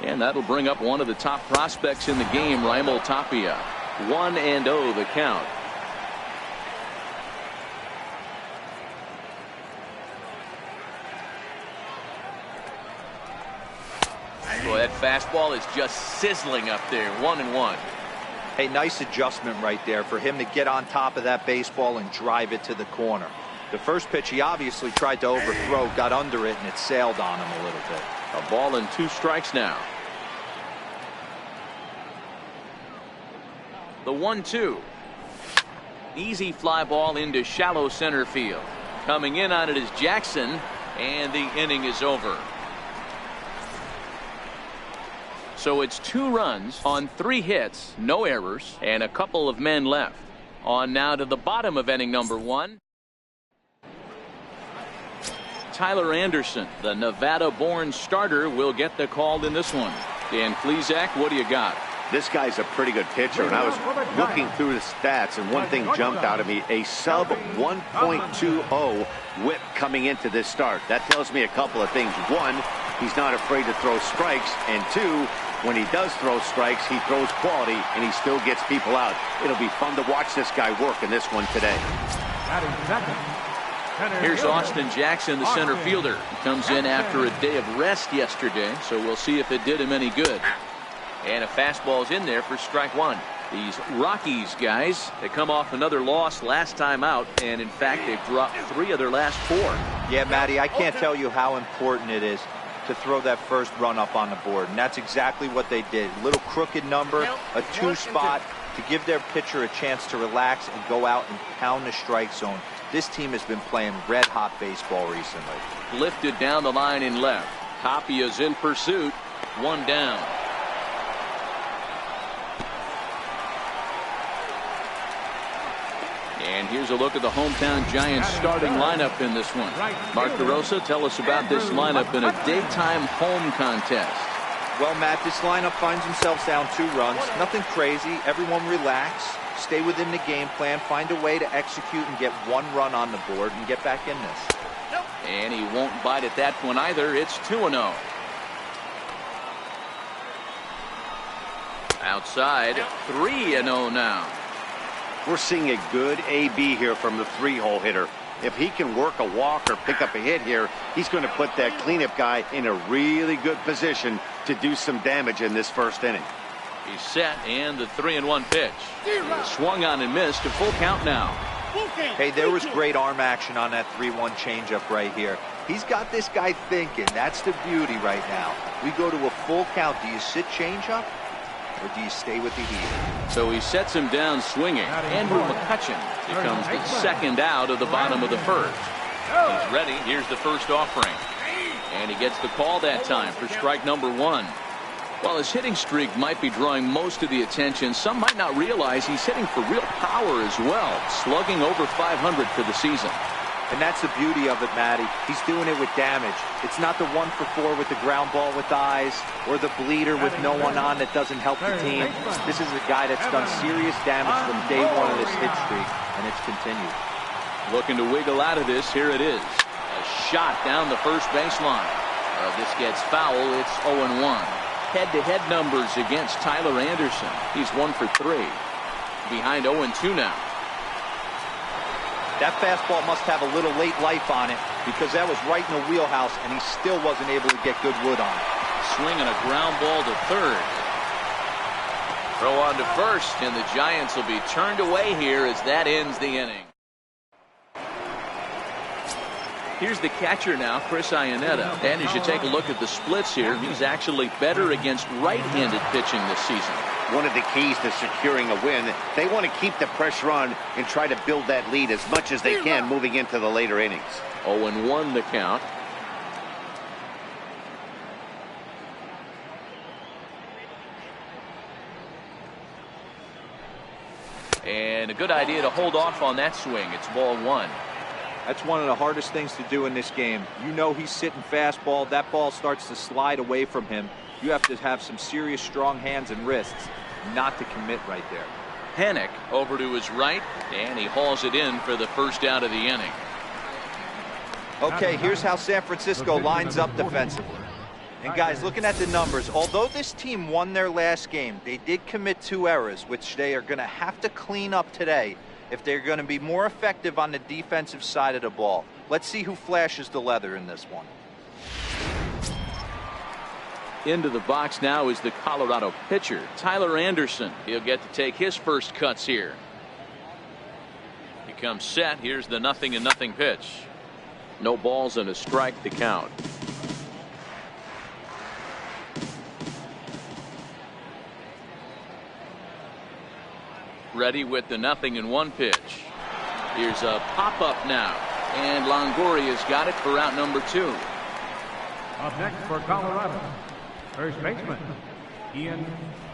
And that'll bring up one of the top prospects in the game, Raimel Tapia. 1-0 the count. Boy, that fastball is just sizzling up there. 1-1. Hey, nice adjustment right there for him to get on top of that baseball and drive it to the corner. The first pitch he obviously tried to overthrow, got under it, and it sailed on him a little bit. A ball and 2 strikes now. The 1-2. Easy fly ball into shallow center field. Coming in on it is Jackson, and the inning is over. So it's 2 runs on 3 hits, no errors, and a couple of men left. On now to the bottom of inning number 1. Tyler Anderson, the Nevada-born starter, will get the call in this one. Dan Plesac, what do you got? This guy's a pretty good pitcher, and I was looking through the stats, and one thing jumped out at me, a sub 1.20 whip coming into this start. That tells me a couple of things. 1, he's not afraid to throw strikes, and 2, when he does throw strikes, he throws quality, and he still gets people out. It'll be fun to watch this guy work in this one today. Here's Austin Jackson, the center fielder. He comes in after a day of rest yesterday, so we'll see if it did him any good. And a fastball's in there for strike 1. These Rockies guys, they come off another loss last time out, and in fact they've dropped 3 of their last 4. Yeah, Matty, I can't tell you how important it is to throw that first run up on the board, and that's exactly what they did. Little crooked number, a 2 spot to give their pitcher a chance to relax and go out and pound the strike zone. This team has been playing red hot baseball recently. Lifted down the line in left. Tapia's in pursuit. 1 down. And here's a look at the hometown Giants starting lineup in this one. Mark DeRosa, tell us about this lineup in a daytime home contest. Well, Matt, this lineup finds themselves down 2 runs. Nothing crazy. Everyone relax. Stay within the game plan. Find a way to execute and get 1 run on the board and get back in this. And he won't bite at that one either. It's 2-0. Outside, 3-0 now. We're seeing a good AB here from the 3-hole hitter. If he can work a walk or pick up a hit here, he's going to put that cleanup guy in a really good position to do some damage in this first inning. He's set, and the 3-1 pitch. Swung on and missed. A full count now. Hey, there was great arm action on that 3-1 changeup right here. He's got this guy thinking. That's the beauty right now. We go to a full count. Do you sit changeup, or do you stay with the heat? So he sets him down swinging. Andrew McCutcheon becomes the second out of the bottom of the first. He's ready. Here's the first offering. And he gets the call that time for strike number 1. Well, his hitting streak might be drawing most of the attention. Some might not realize he's hitting for real power as well, slugging over 500 for the season. And that's the beauty of it, Matty. He's doing it with damage. It's not the 1 for 4 with the ground ball with eyes or the bleeder with no one on that doesn't help the team. This is a guy that's done serious damage from day 1 of this hit streak, and it's continued. Looking to wiggle out of this. Here it is. A shot down the first baseline. This gets foul. It's 0-1. Head-to-head numbers against Tyler Anderson. He's 1 for 3. Behind 0-2 now. That fastball must have a little late life on it because that was right in the wheelhouse, and he still wasn't able to get good wood on it. Swinging a ground ball to third. Throw on to first, and the Giants will be turned away here as that ends the inning. Here's the catcher now, Chris Iannetta. And as you take a look at the splits here, he's actually better against right-handed pitching this season. One of the keys to securing a win, they want to keep the pressure on and try to build that lead as much as they can moving into the later innings. 0-1 the count. And a good idea to hold off on that swing. It's ball 1. That's one of the hardest things to do in this game. You know he's sitting fastball. That ball starts to slide away from him. You have to have some serious strong hands and wrists not to commit right there. Panik over to his right, and he hauls it in for the first out of the inning. Okay, here's how San Francisco lines up defensively. And guys, looking at the numbers, although this team won their last game, they did commit 2 errors, which they are going to have to clean up today if they're going to be more effective on the defensive side of the ball. Let's see who flashes the leather in this one. Into the box now is the Colorado pitcher, Tyler Anderson. He'll get to take his first cuts here. He comes set. Here's the 0-0 pitch. No balls and a strike to count. Ready with the 0-1 pitch. Here's a pop-up now. And Longoria's got it for out number 2. Up next for Colorado, first baseman, Ian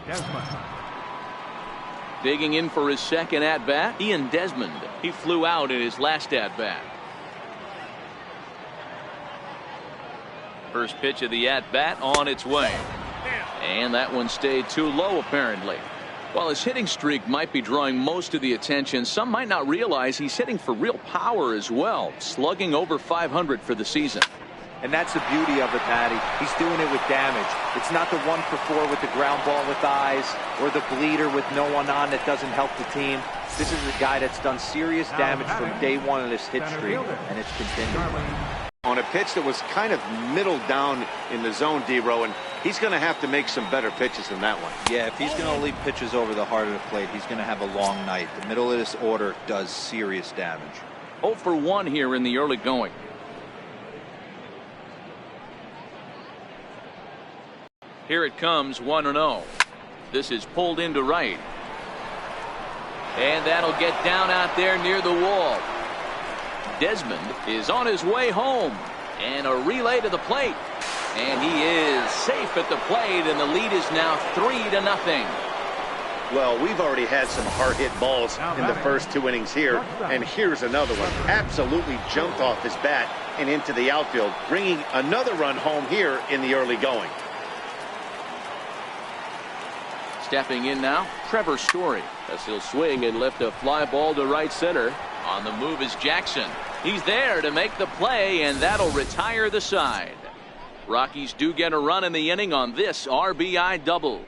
Desmond. Digging in for his second at-bat, Ian Desmond. He flew out in his last at-bat. First pitch of the at-bat on its way. And that one stayed too low, apparently. While his hitting streak might be drawing most of the attention, some might not realize he's hitting for real power as well, slugging over 500 for the season. And that's the beauty of it, Patty. He's doing it with damage. It's not the 1-for-4 with the ground ball with eyes or the bleeder with no one on that doesn't help the team. This is a guy that's done serious damage from day one of this hit streak, and it's continuing. On a pitch that was kind of middle down in the zone, D-Row, and he's going to have to make some better pitches than that one. Yeah, if he's going to leave pitches over the heart of the plate, he's going to have a long night. The middle of this order does serious damage. 0-for-1 here in the early going. Here it comes, 1-0. This is pulled into right. And that'll get down out there near the wall. Desmond is on his way home. And a relay to the plate. And he is safe at the plate, and the lead is now 3-0. Well, we've already had some hard-hit balls in the first 2 innings here, and here's another one. Absolutely jumped off his bat and into the outfield, bringing another run home here in the early going. Stepping in now, Trevor Story, as he'll swing and lift a fly ball to right center. On the move is Jackson. He's there to make the play, and that'll retire the side. Rockies do get a run in the inning on this RBI double.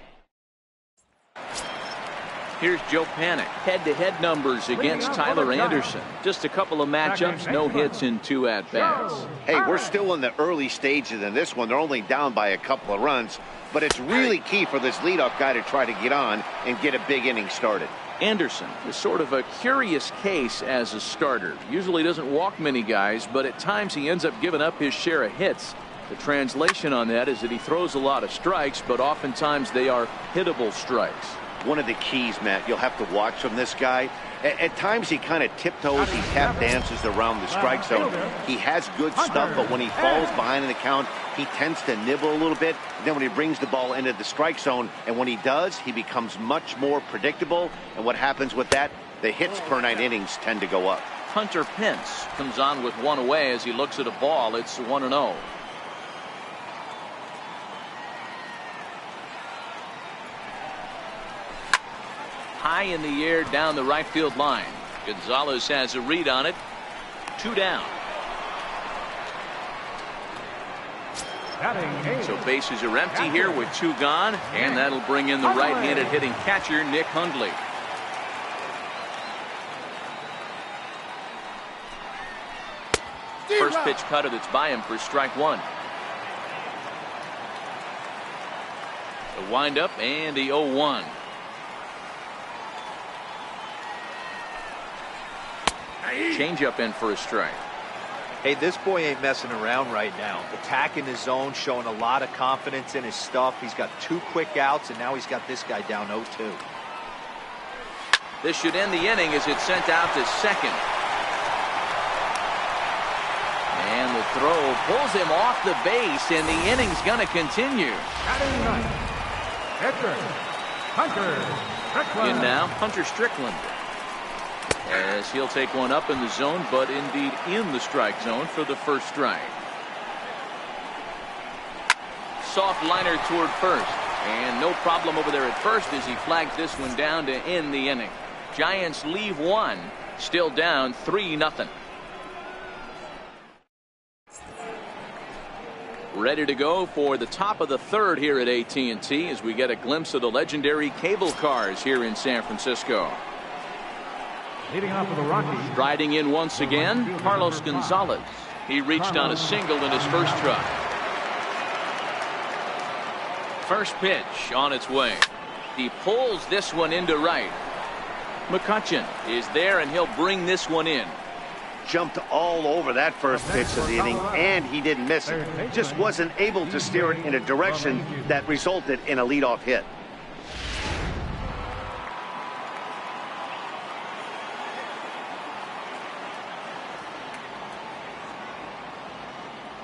Here's Joe Panik. Head-to-head numbers against Tyler Anderson. Just a couple of matchups, no hits in 2 at-bats. Hey, we're still in the early stages in this one. They're only down by a couple of runs, but it's really key for this leadoff guy to try to get on and get a big inning started. Anderson is sort of a curious case as a starter. Usually doesn't walk many guys, but at times he ends up giving up his share of hits. The translation on that is that he throws a lot of strikes, but oftentimes they are hittable strikes. One of the keys, Matt, you'll have to watch from this guy. At times he kind of tiptoes, he tap dances around the strike zone. He has good stuff, but when he falls behind in the count, he tends to nibble a little bit. Then when he brings the ball into the strike zone, and when he does, he becomes much more predictable. And what happens with that? The hits per 9 innings tend to go up. Hunter Pence comes on with 1 away as he looks at a ball. It's 1-0. High in the air down the right field line. Gonzalez has a read on it. 2 down. So bases are empty here with 2 gone, and that'll bring in the right-handed hitting catcher Nick Hundley. First pitch cutter that's by him for strike 1. The windup and the 0-1. Change up in for a strike. Hey, this boy ain't messing around right now. Attacking his zone, showing a lot of confidence in his stuff. He's got 2 quick outs, and now he's got this guy down 0-2. This should end the inning as it's sent out to second. And the throw pulls him off the base, and the inning's going to continue. Batting ninth, pitcher, Hunter Strickland. In now, Hunter Strickland. As he'll take one up in the zone, but indeed in the strike zone for the first strike. Soft liner toward first. And no problem over there at first as he flags this one down to end the inning. Giants leave one, still down 3-0. Ready to go for the top of the third here at AT&T as we get a glimpse of the legendary cable cars here in San Francisco. Leading off for the Rockies. Striding in once again, Carlos Gonzalez. He reached on a single in his first try. First pitch on its way. He pulls this one into right. McCutchen is there, and he'll bring this one in. Jumped all over that first pitch of the inning, and he didn't miss it. Just wasn't able to steer it in a direction that resulted in a leadoff hit.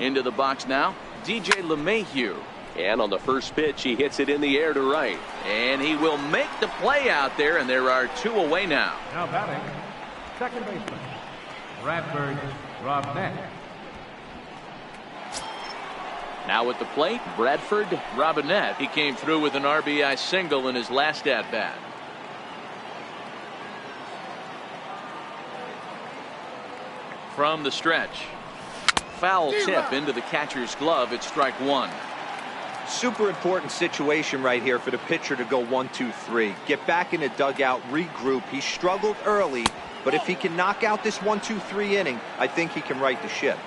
Into the box now, DJ LeMahieu. And on the first pitch, he hits it in the air to right. And he will make the play out there, and there are 2 away now. Now batting, second baseman, Bradford Robinette. Now at the plate, Bradford Robinette. He came through with an RBI single in his last at-bat. From the stretch. Foul tip into the catcher's glove. It's strike 1. Super important situation right here for the pitcher to go 1-2-3. Get back in the dugout, regroup. He struggled early, but if he can knock out this 1-2-3 inning, I think he can right the ship.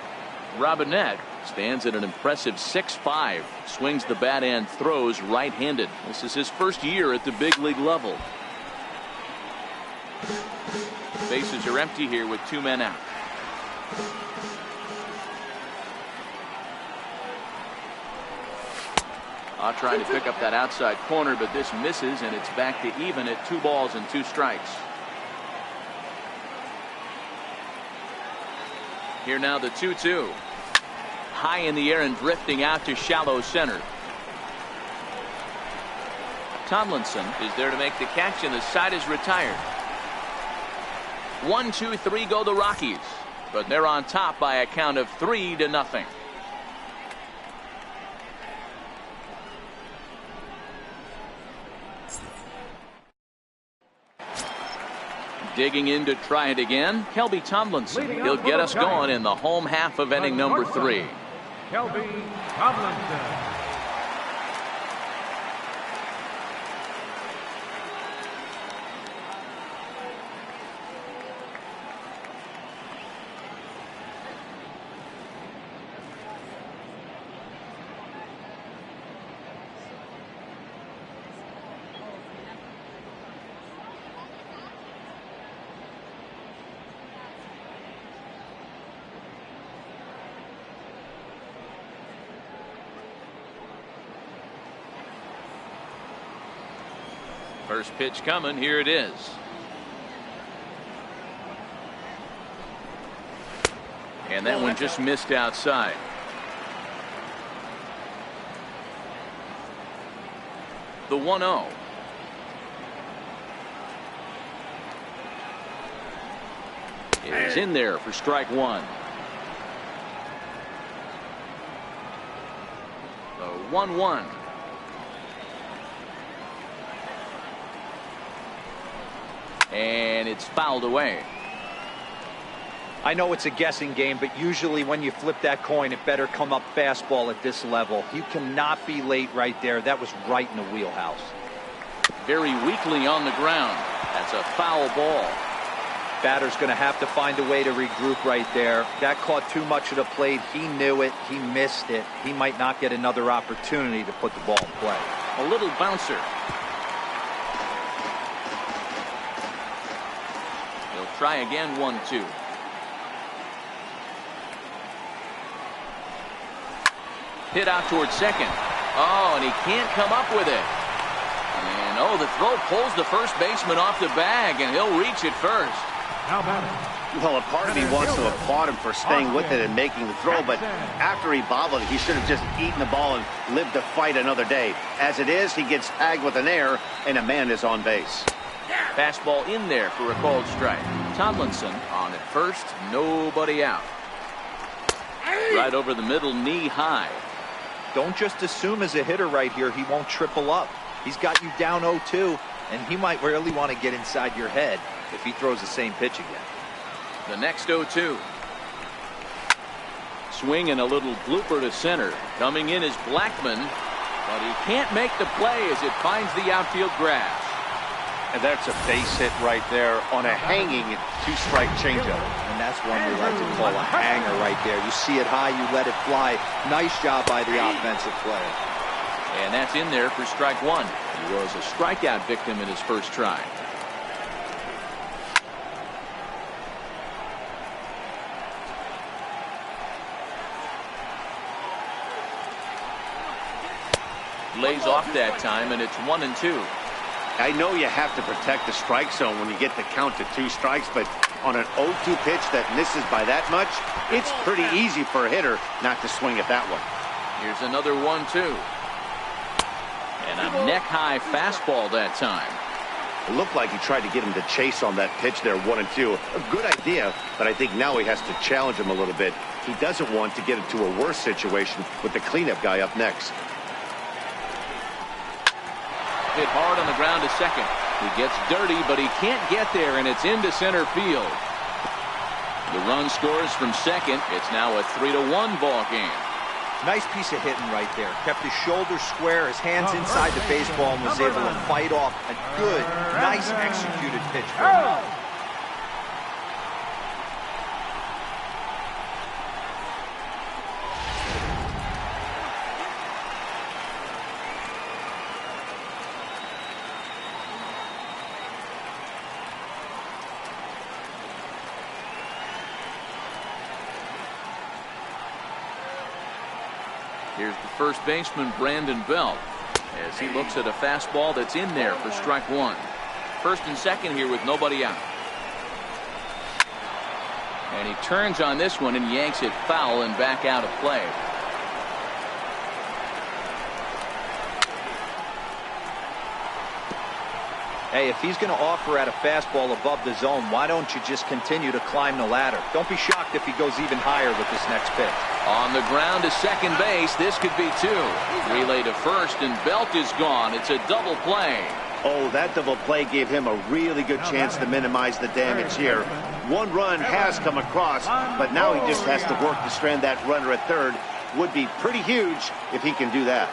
Robinette stands at an impressive 6'5", swings the bat and throws right-handed. This is his first year at the big league level. Bases are empty here with 2 men out. Trying to pick up that outside corner, but this misses, and it's back to even at 2 balls and 2 strikes. Here now the 2-2. High in the air and drifting out to shallow center. Tomlinson is there to make the catch, and the side is retired. 1-2-3 go the Rockies, but they're on top by a count of 3-0. Digging in to try it again, Kelby Tomlinson. He'll get us going in the home half of inning number 3. Kelby Tomlinson. First pitch coming. Here it is. And that one just missed outside. The 1-0. Is in there for strike 1. The 1-1. And it's fouled away. I know it's a guessing game, but usually when you flip that coin, it better come up fastball at this level. You cannot be late right there. That was right in the wheelhouse. Very weakly on the ground. That's a foul ball. Batter's going to have to find a way to regroup right there. That caught too much of the plate. He knew it. He missed it. He might not get another opportunity to put the ball in play. A little bouncer. Try again, 1-2. Hit out towards second. Oh, and he can't come up with it. And, oh, the throw pulls the first baseman off the bag, and he'll reach it first. Now batting. Well, a part of me wants to applaud him for staying with it and making the throw, but after he bobbled, he should have just eaten the ball and lived to fight another day. As it is, he gets tagged with an error, and a man is on base. Fastball in there for a called strike. Tomlinson on at first, nobody out. Right over the middle, knee high. Don't just assume as a hitter right here he won't triple up. He's got you down 0-2, and he might really want to get inside your head if he throws the same pitch again. The next 0-2. Swing and a little blooper to center. Coming in is Blackman, but he can't make the play as it finds the outfield grass. And that's a base hit right there on a hanging two-strike changeup. And that's one we like to call a hanger right there. You see it high, you let it fly. Nice job by the offensive player. And that's in there for strike one. He was a strikeout victim in his first try. Lays off that time, and it's 1-2. I know you have to protect the strike zone when you get the count to 2 strikes, but on an 0-2 pitch that misses by that much, it's pretty easy for a hitter not to swing at that one. Here's another 1-2. And a neck-high fastball that time. It looked like he tried to get him to chase on that pitch there, 1-2. A good idea, but I think now he has to challenge him a little bit. He doesn't want to get into a worse situation with the cleanup guy up next. Hit hard on the ground to second. He gets dirty, but he can't get there, and it's into center field. The run scores from second. It's now a 3-1 ball game. Nice piece of hitting right there. Kept his shoulders square, his hands inside the baseball, and was able to fight off a good, nice executed pitch for him. Here's the first baseman, Brandon Belt, as he looks at a fastball that's in there for strike one. First and second here with nobody out. And he turns on this one and yanks it foul and back out of play. Hey, if he's going to offer at a fastball above the zone, why don't you just continue to climb the ladder? Don't be shocked if he goes even higher with this next pitch. On the ground to second base, this could be 2. Relay to first, and Belt is gone. It's a double play. Oh, that double play gave him a really good chance to minimize the damage here. 1 run has come across, but now he just has to work to strand that runner at third. Would be pretty huge if he can do that.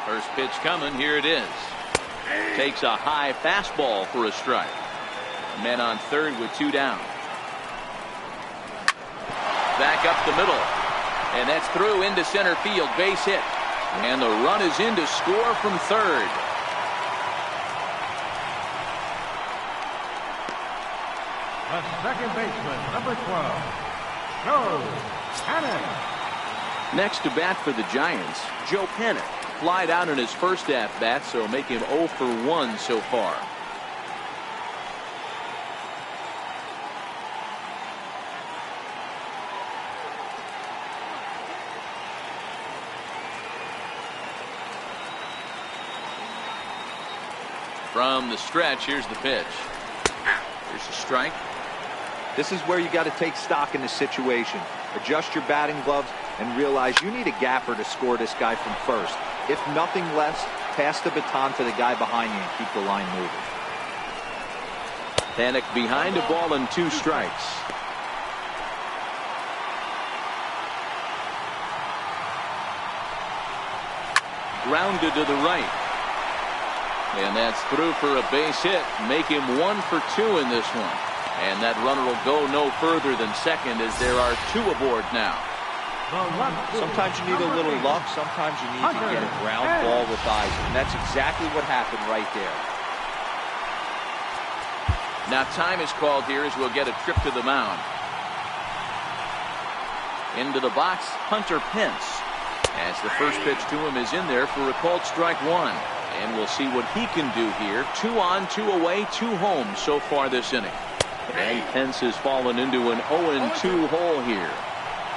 First pitch coming. Here it is. Takes a high fastball for a strike. Men on third with 2 down. Back up the middle. And that's through into center field. Base hit. And the run is in to score from third. The second baseman, number 12, Joe Panic. Next to bat for the Giants, Joe Panic. Flied out in his first at-bat, so make him 0 for 1 so far. From the stretch, here's the pitch. Here's a strike. This is where you got to take stock in the situation. Adjust your batting gloves and realize you need a gapper to score this guy from first. If nothing less, pass the baton to the guy behind you and keep the line moving. Panic behind a ball and 2 strikes. Grounded to the right. And that's through for a base hit. Make him 1 for 2 in this one. And that runner will go no further than second as there are 2 aboard now. Sometimes you need a little luck. Sometimes you need to get a ground ball with eyes. And that's exactly what happened right there. Now time is called here as we'll get a trip to the mound. Into the box, Hunter Pence. As the first pitch to him is in there for a called strike one. And we'll see what he can do here. 2 on, 2 away, 2 home so far this inning. And Pence has fallen into an 0-2 hole here.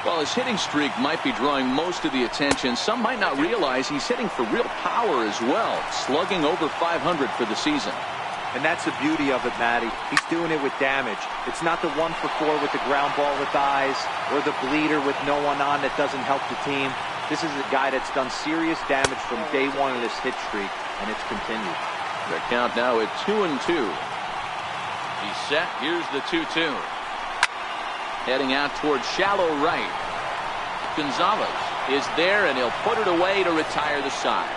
Well, his hitting streak might be drawing most of the attention. Some might not realize he's hitting for real power as well, slugging over 500 for the season. And that's the beauty of it, Matty. He's doing it with damage. It's not the 1 for 4 with the ground ball with eyes or the bleeder with no one on that doesn't help the team. This is a guy that's done serious damage from day one of this hit streak, and it's continued. The count now at 2-2. He's set. Here's the 2-2. Heading out towards shallow right. Gonzalez is there, and he'll put it away to retire the side.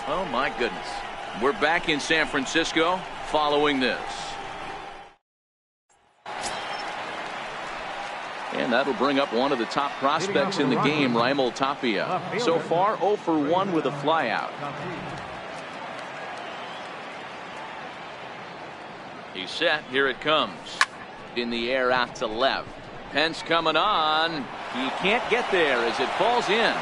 Oh, my goodness. We're back in San Francisco following this. And that'll bring up one of the top prospects in the game, Raimel Tapia. So far, 0 for 1 with a flyout. He's set. Here it comes. In the air out to left. Pence coming on. He can't get there as it falls in.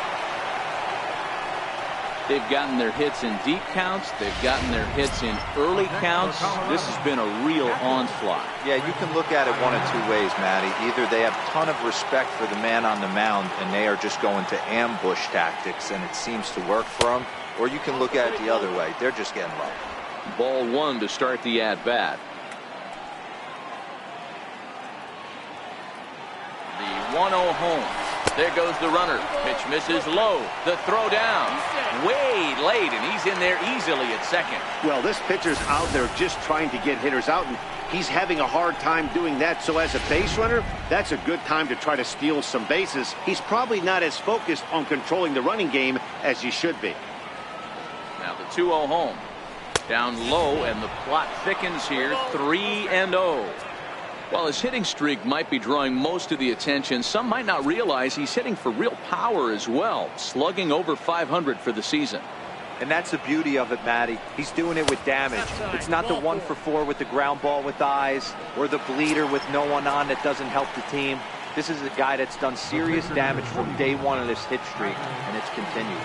They've gotten their hits in deep counts. They've gotten their hits in early counts. This has been a real onslaught. Yeah, you can look at it one of 2 ways, Matty. Either they have a ton of respect for the man on the mound and they are just going to ambush tactics and it seems to work for them, or you can look at it the other way. They're just getting low. Ball 1 to start the at-bat. The 1-0 home. There goes the runner. Pitch misses low. The throw down. Way late, and he's in there easily at second. Well, this pitcher's out there just trying to get hitters out, and he's having a hard time doing that. So as a base runner, that's a good time to try to steal some bases. He's probably not as focused on controlling the running game as he should be. Now the 2-0 home. Down low, and the plot thickens here. 3-0. While his hitting streak might be drawing most of the attention, some might not realize he's hitting for real power as well, slugging over 500 for the season. And that's the beauty of it, Matty. He's doing it with damage. It's not the 1 for 4 with the ground ball with eyes or the bleeder with no one on that doesn't help the team. This is a guy that's done serious damage from day one of this hit streak, and it's continued.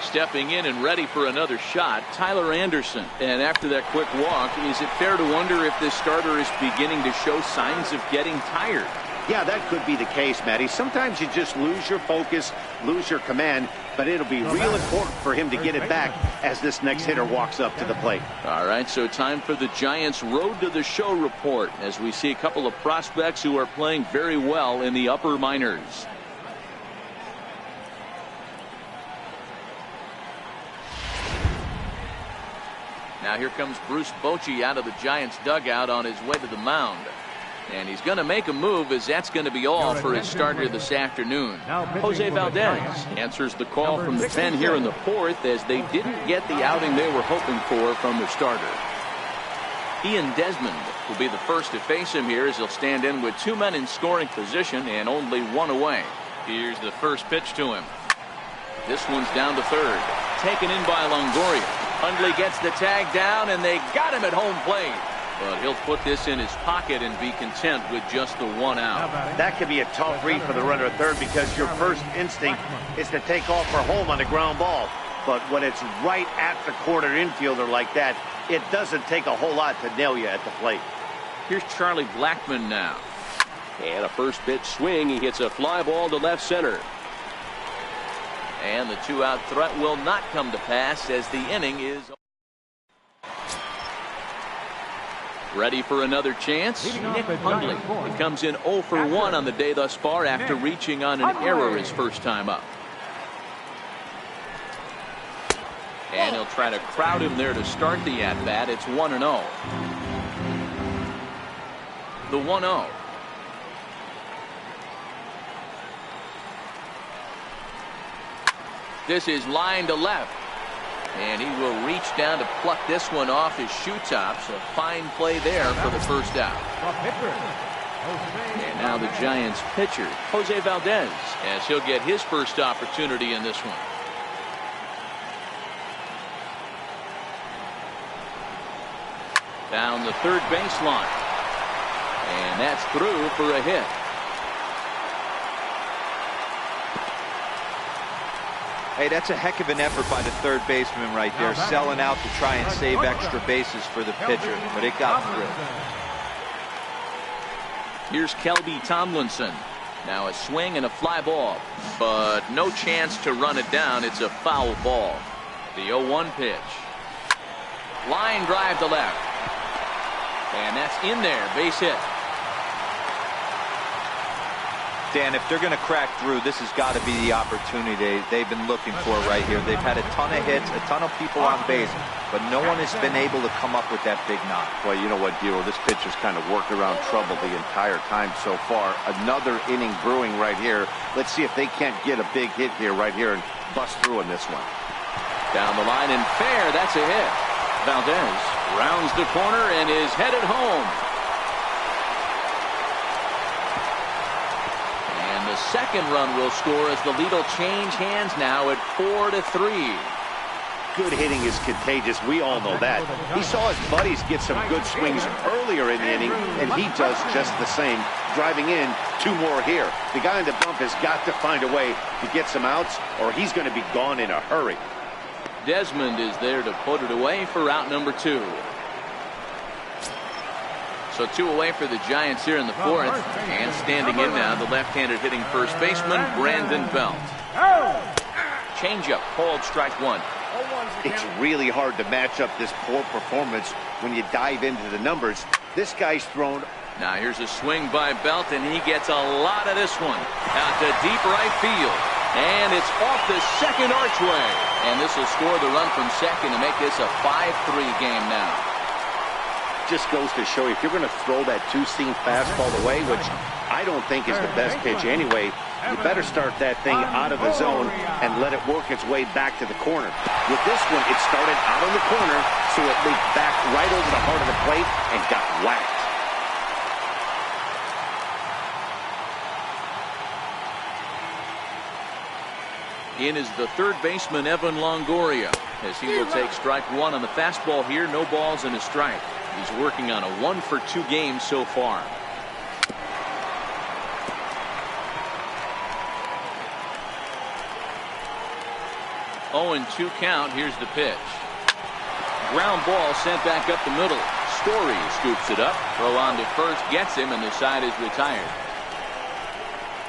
Stepping in and ready for another shot, Tyler Anderson. And after that quick walk, is it fair to wonder if this starter is beginning to show signs of getting tired? Yeah, that could be the case, Matty. Sometimes you just lose your focus, lose your command, but it'll be real important for him to get it back as this next hitter walks up to the plate. All right, so time for the Giants' Road to the Show report as we see a couple of prospects who are playing very well in the upper minors. Now here comes Bruce Bochy out of the Giants dugout on his way to the mound. And he's going to make a move, as that's going to be all for his starter this afternoon. Jose Valdez answers the call from the pen here in the 4th, as they didn't get the outing they were hoping for from their starter. Ian Desmond will be the first to face him here, as he'll stand in with 2 men in scoring position and only 1 away. Here's the first pitch to him. This one's down to third. Taken in by Longoria. Hundley gets the tag down, and they got him at home plate. But he'll put this in his pocket and be content with just the 1 out. That could be a tough read for the runner at third, because your first instinct is to take off for home on a ground ball. But when it's right at the corner infielder like that, it doesn't take a whole lot to nail you at the plate. Here's Charlie Blackmon now. And a first pitch swing. He hits a fly ball to left center. And the 2-out threat will not come to pass, as the inning is ready for another chance. Nick Hundley. He comes in 0 for 1 on the day thus far after reaching on an error his first time up. And he'll try to crowd him there to start the at-bat. It's 1-0. The 1-0. This is line to left. And he will reach down to pluck this one off his shoe tops. A fine play there for the first out. And now the Giants pitcher, Jose Valdez, as he'll get his first opportunity in this one. Down the third baseline. And that's through for a hit. Hey, that's a heck of an effort by the third baseman right there, selling out to try and save extra bases for the pitcher, but it got through. Here's Kelby Tomlinson. Now a swing and a fly ball, but no chance to run it down. It's a foul ball. The 0-1 pitch. Line drive to left. And that's in there. Base hit. Dan, if they're going to crack through, this has got to be the opportunity they've been looking for right here. They've had a ton of hits, a ton of people on base, but no one has been able to come up with that big knock. Well, you know what, Dero, this pitcher's kind of worked around trouble the entire time so far. Another inning brewing right here. Let's see if they can't get a big hit here right here and bust through in this one. Down the line and fair. That's a hit. Valdez rounds the corner and is headed home. The second run will score as the lead will change hands now at 4-3. Good hitting is contagious. We all know that. He saw his buddies get some good swings earlier in the inning, and he does just the same, driving in 2 more here. The guy in the bump has got to find a way to get some outs, or he's going to be gone in a hurry. Desmond is there to put it away for out number 2. So 2 away for the Giants here in the 4th. And standing in now, the left-handed hitting first baseman, Brandon Belt. Changeup called strike 1. It's really hard to match up this poor performance when you dive into the numbers. This guy's thrown. Now here's a swing by Belt, and he gets a lot of this one. Out to deep right field. And it's off the second archway. And this will score the run from second to make this a 5-3 game now. Just goes to show you, if you're going to throw that 2-seam fastball away, which I don't think is the best pitch anyway, you better start that thing out of the zone and let it work its way back to the corner. With this one, it started out on the corner, so it leaked back right over the heart of the plate and got whacked. In is the third baseman, Evan Longoria, as he will take strike 1 on the fastball here. No balls and a strike. He's working on a 1-for-2 game so far. Oh, and 2 count. Here's the pitch. Ground ball sent back up the middle. Story scoops it up. Throw on to first, gets him, and the side is retired.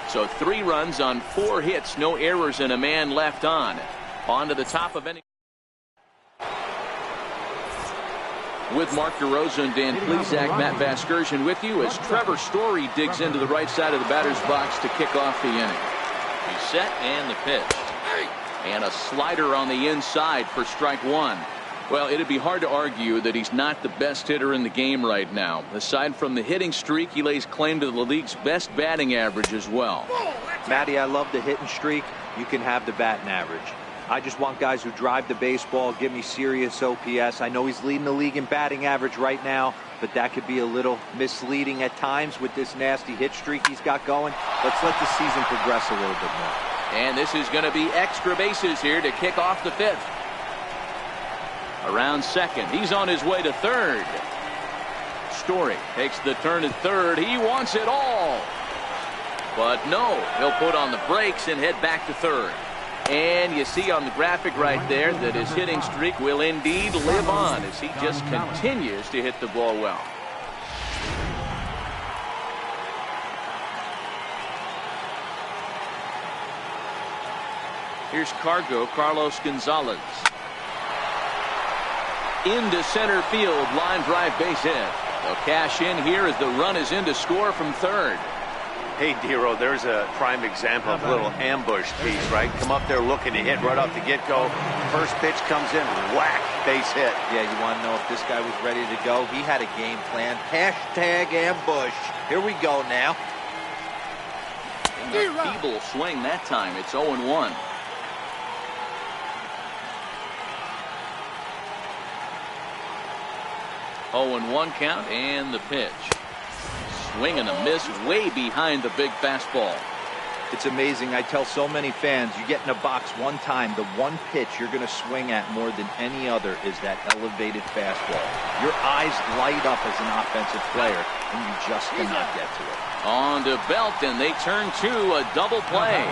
So 3 runs on 4 hits, no errors, and a man left on. On to the top of any. With Mark DeRosa and Dan Plesac, Matt Vasgersian with you as Trevor Story digs into the right side of the batter's box to kick off the inning. He's set and the pitch. And a slider on the inside for strike 1. Well, it'd be hard to argue that he's not the best hitter in the game right now. Aside from the hitting streak, he lays claim to the league's best batting average as well. Matty, I love the hitting streak. You can have the batting average. I just want guys who drive the baseball, give me serious OPS. I know he's leading the league in batting average right now, but that could be a little misleading at times with this nasty hit streak he's got going. Let's let the season progress a little bit more. And this is going to be extra bases here to kick off the 5th. Around second, he's on his way to third. Story takes the turn at third. He wants it all. But no, he'll put on the brakes and head back to third. And you see on the graphic right there that his hitting streak will indeed live on as he just continues to hit the ball well. Here's Carlos Gonzalez. Into center field, line drive base hit. They'll cash in here as the run is in to score from third. Hey, Dero, there's a prime example of a little ambush piece, right? Come up there looking to hit right off the get-go. First pitch comes in, whack, base hit. Yeah, you want to know if this guy was ready to go? He had a game plan. Hashtag ambush. Here we go now. And a feeble swing that time. It's 0-1. Oh, and 1 count and the pitch. Swing and a miss way behind the big fastball. It's amazing. I tell so many fans, you get in a box one time, the one pitch you're going to swing at more than any other is that elevated fastball. Your eyes light up as an offensive player, and you just cannot get to it. On to Belt, and they turn to a double play.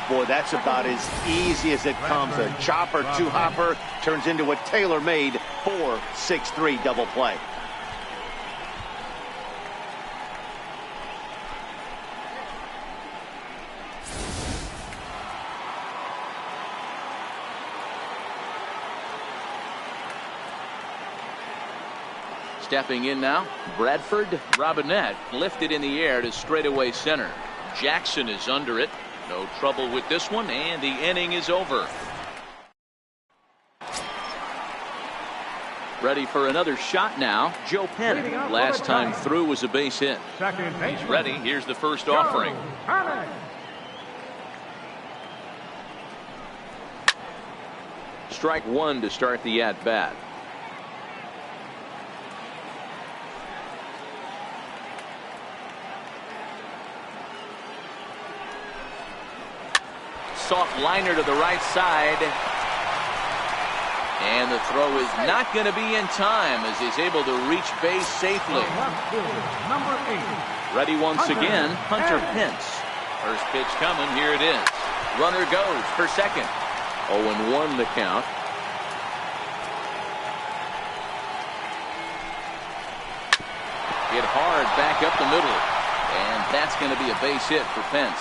Boy, that's about as easy as it comes. A chopper, two-hopper turns into a tailor-made 4-6-3 double play. Stepping in now, Bradford. Robinette lifted in the air to straightaway center. Jackson is under it. No trouble with this one, and the inning is over. Ready for another shot now, Joe Penn. Last time through was a base hit. He's ready. Here's the first offering. Strike one to start the at-bat. Soft liner to the right side. And the throw is not going to be in time as he's able to reach base safely. Ready once again, Hunter Pence. First pitch coming, here it is. Runner goes for second. 0-1 the count. Hit hard back up the middle. And that's going to be a base hit for Pence.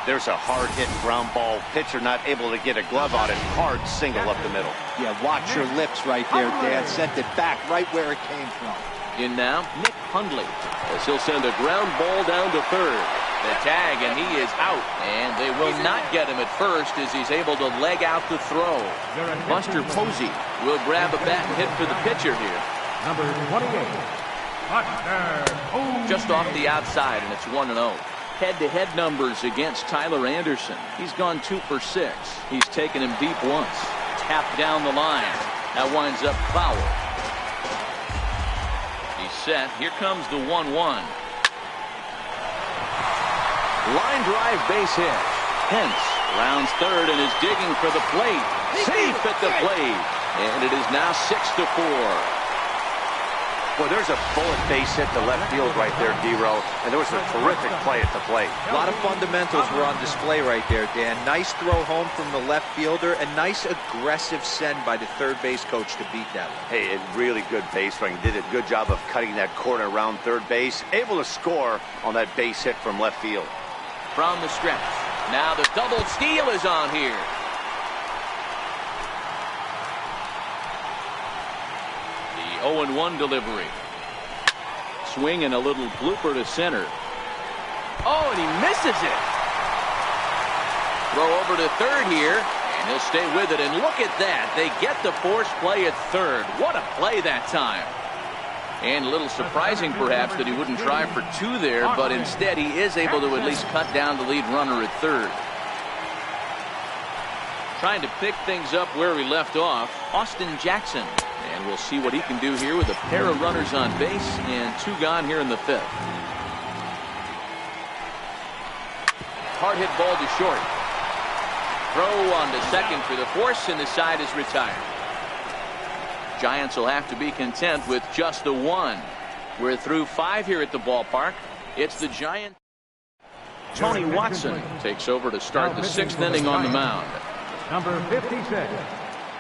There's a hard hit ground ball. Pitcher not able to get a glove on it. Hard single up the middle. Yeah, watch your lips right there, Dan. Sent it back right where it came from. In now, Nick Hundley, as he'll send a ground ball down to third. The tag, and he is out. And they will not get him at first as he's able to leg out the throw. Buster Posey will grab a bat and hit for the pitcher here. Number 28, Buster Posey. Just off the outside, and it's 1-0. Head-to-head numbers against Tyler Anderson. He's gone 2 for 6. He's taken him deep once. Tapped down the line. That winds up foul. He's set. Here comes the 1-1. Line drive base hit. Pence rounds third and is digging for the plate. Safe at the plate. And it is now 6-4. Well, there's a bullet base hit to left field right there, D-Row, and there was a terrific play at the plate. A lot of fundamentals were on display right there, Dan. Nice throw home from the left fielder, and nice aggressive send by the third base coach to beat that one. Hey, a really good base running. Did a good job of cutting that corner around third base. Able to score on that base hit from left field. From the stretch. Now the double steal is on here. The 0-1 delivery. Swing and a little blooper to center. Oh, and he misses it. Throw over to third here, and he'll stay with it. And look at that. They get the force play at third. What a play that time. And a little surprising, perhaps, that he wouldn't try for 2 there, but instead he is able to at least cut down the lead runner at third. Trying to pick things up where we left off, Austin Jackson. And we'll see what he can do here with a pair of runners on base and 2 gone here in the 5th. Hard hit ball to short. Throw on to second for the force, and the side is retired. Giants will have to be content with just the 1. We're through 5 here at the ballpark. It's the Giant. Tony Watson takes over to start the 6th inning on the mound. Number 56.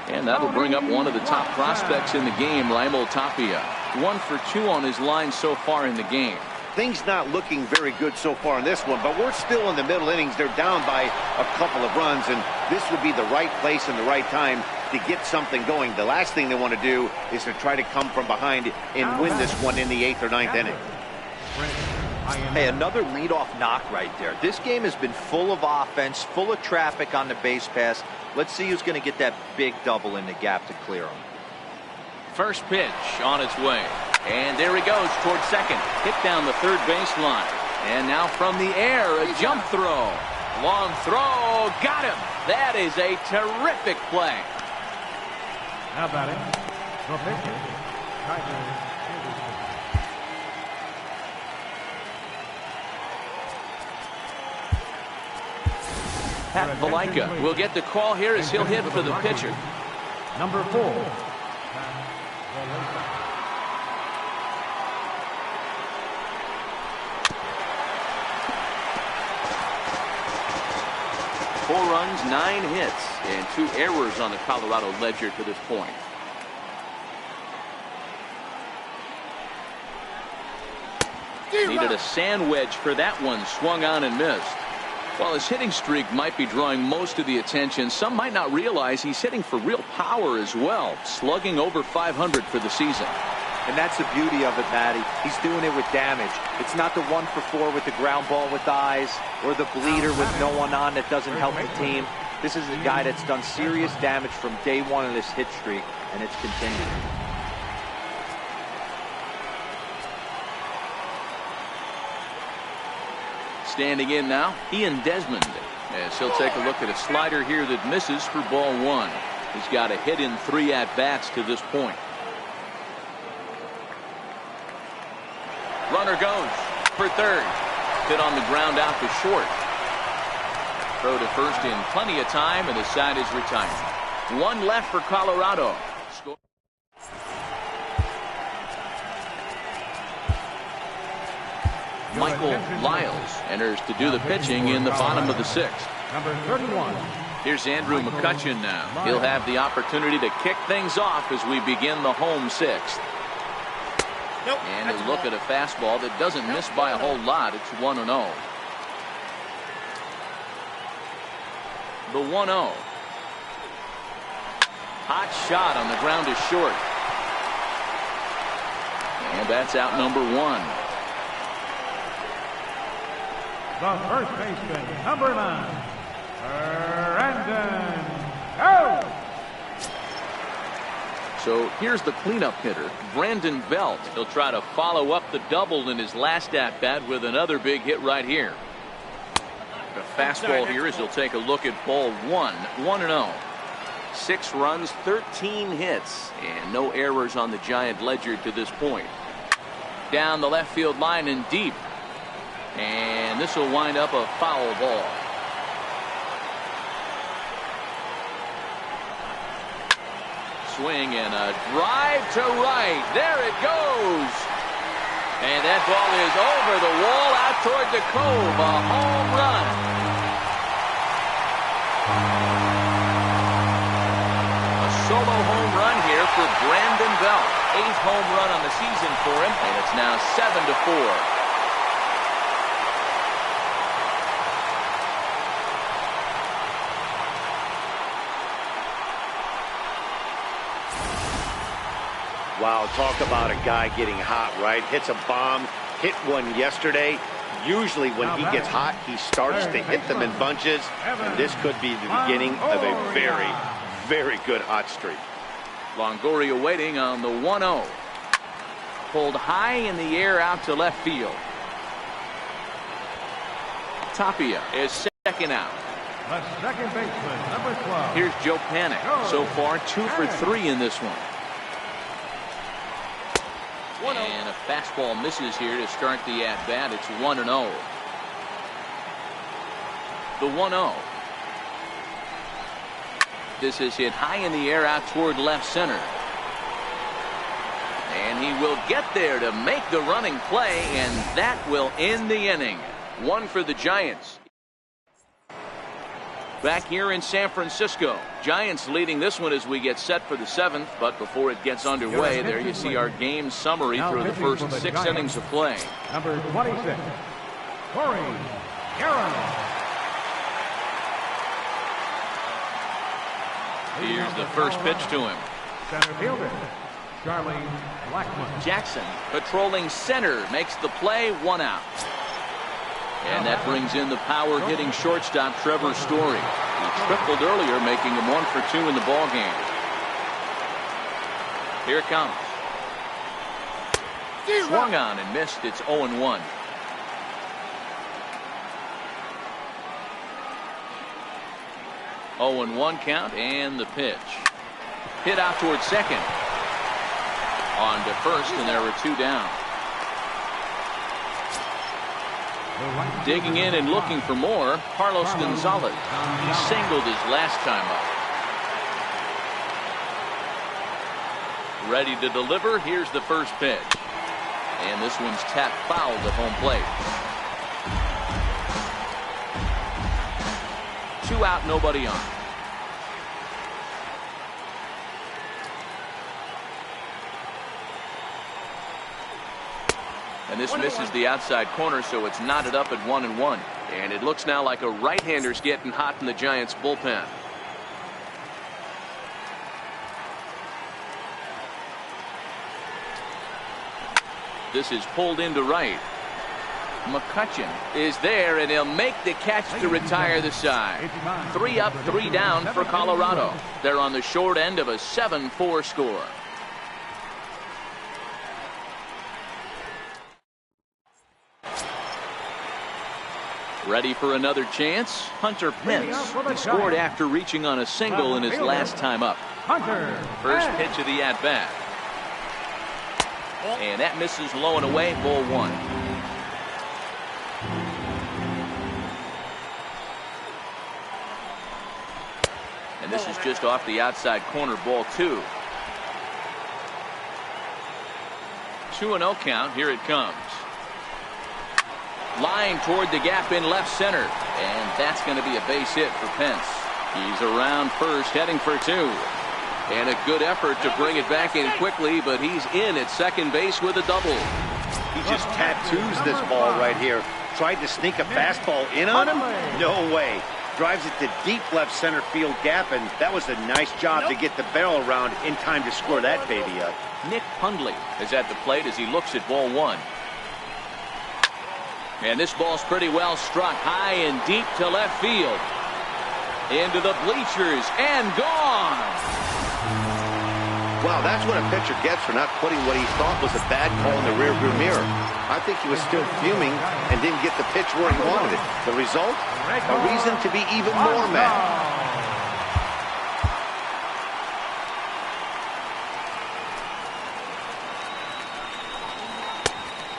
And that'll bring up one of the top prospects in the game, Raimel Tapia. 1 for 2 on his line so far in the game. Things not looking very good so far in this one, but we're still in the middle innings. They're down by a couple of runs, and this would be the right place and the right time to get something going. The last thing they want to do is to try to come from behind and win this one in the 8th or 9th inning. Hey, another leadoff knock right there. This game has been full of offense, full of traffic on the base pass. Let's see who's going to get that big double in the gap to clear him. First pitch on its way. And there he goes towards second. Hit down the third baseline. And now from the air, a jump throw. Long throw. Got him. That is a terrific play. How about it? The pitcher, Pat Valaika will get the call here as he'll hit for the pitcher. Number 4. 4 runs, 9 hits, and 2 errors on the Colorado ledger to this point. Needed a sand wedge for that one, swung on and missed. While his hitting streak might be drawing most of the attention, some might not realize he's hitting for real power as well, slugging over 500 for the season. And that's the beauty of it, Matty. He's doing it with damage. It's not the 1 for 4 with the ground ball with eyes or the bleeder with no one on that doesn't help the team. This is a guy that's done serious damage from day 1 of this hit streak, and it's continued. Standing in now, Ian Desmond, as he'll take a look at a slider here that misses for ball 1. He's got a hit in 3 at-bats to this point. Runner goes for third. Hit on the ground out to short. Throw to first in plenty of time, and the side is retired. 1 left for Colorado. Michael Lyles enters to do the pitching in the bottom of the 6th. Number 31. Here's Andrew McCutchen now. He'll have the opportunity to kick things off as we begin the home 6th. And a look at a fastball that doesn't miss by a whole lot. It's 1-0. The 1-0. Hot shot on the ground is short. And that's out number 1. The first baseman, number 9, Brandon Belt. So here's the cleanup hitter, Brandon Belt. He'll try to follow up the double in his last at-bat with another big hit right here. The fastball here as he'll take a look at ball 1, 1-0. 6 runs, 13 hits, and no errors on the Giant ledger to this point. Down the left field line and deep. And this will wind up a foul ball. Swing and a drive to right. There it goes. And that ball is over the wall out toward the cove. A home run. A solo home run here for Brandon Belt. 8th home run on the season for him, and it's now 7-4. Wow, talk about a guy getting hot, right? Hits a bomb, hit one yesterday. Usually when he gets hot, he starts to hit them in bunches. And this could be the beginning of a very, very good hot streak. Longoria waiting on the 1-0. Pulled high in the air out to left field. Tapia is second out. The second baseman, number 12. Here's Joe Panic. So far, 2 for 3 in this one. And a fastball misses here to start the at-bat. It's 1-0. The 1-0. This is hit high in the air out toward left center. And he will get there to make the running play, and that will end the inning. 1 for the Giants. Back here in San Francisco, Giants leading this one as we get set for the 7th. But before it gets underway, there you see our game summary through the first 6 innings of play. Number 26, Corey Aaron. Here's the first pitch to him. Center fielder, Charlie Blackmon. Jackson patrolling center makes the play, 1 out. And that brings in the power-hitting shortstop Trevor Story. He tripled earlier, making him 1 for 2 in the ballgame. Here it comes. Swung on and missed. It's 0-1. Oh, 0-1 count, and the pitch. Hit out towards second. On to first, and there were 2 down. Digging in and looking for more, Carlos Gonzalez. He singled his last time up. Ready to deliver. Here's the first pitch. And this one's tapped foul at home plate. 2 out, nobody on. And this misses the outside corner, so it's knotted up at 1-1. And it looks now like a right-hander's getting hot in the Giants bullpen. This is pulled into right. McCutcheon is there, and he'll make the catch to retire the side. 3 up, 3 down for Colorado. They're on the short end of a 7-4 score. Ready for another chance? Hunter Pence. He scored after reaching on a single in his last time up. First pitch of the at-bat. And that misses low and away, ball 1. And this is just off the outside corner, ball 2. 2-0 count. Here it comes. Line toward the gap in left center. And that's going to be a base hit for Pence. He's around first, heading for 2. And a good effort to bring it back in quickly, but he's in at second base with a double. He just tattoos this ball right here. Tried to sneak a fastball in on him? No way. Drives it to deep left center field gap, and that was a nice job to get the barrel around in time to score that baby up. Nick Hundley is at the plate as he looks at ball 1. And this ball's pretty well struck high and deep to left field. Into the bleachers and gone. Wow, that's what a pitcher gets for not putting what he thought was a bad call in the rearview mirror. I think he was still fuming and didn't get the pitch where he wanted it. The result? A reason to be even more mad.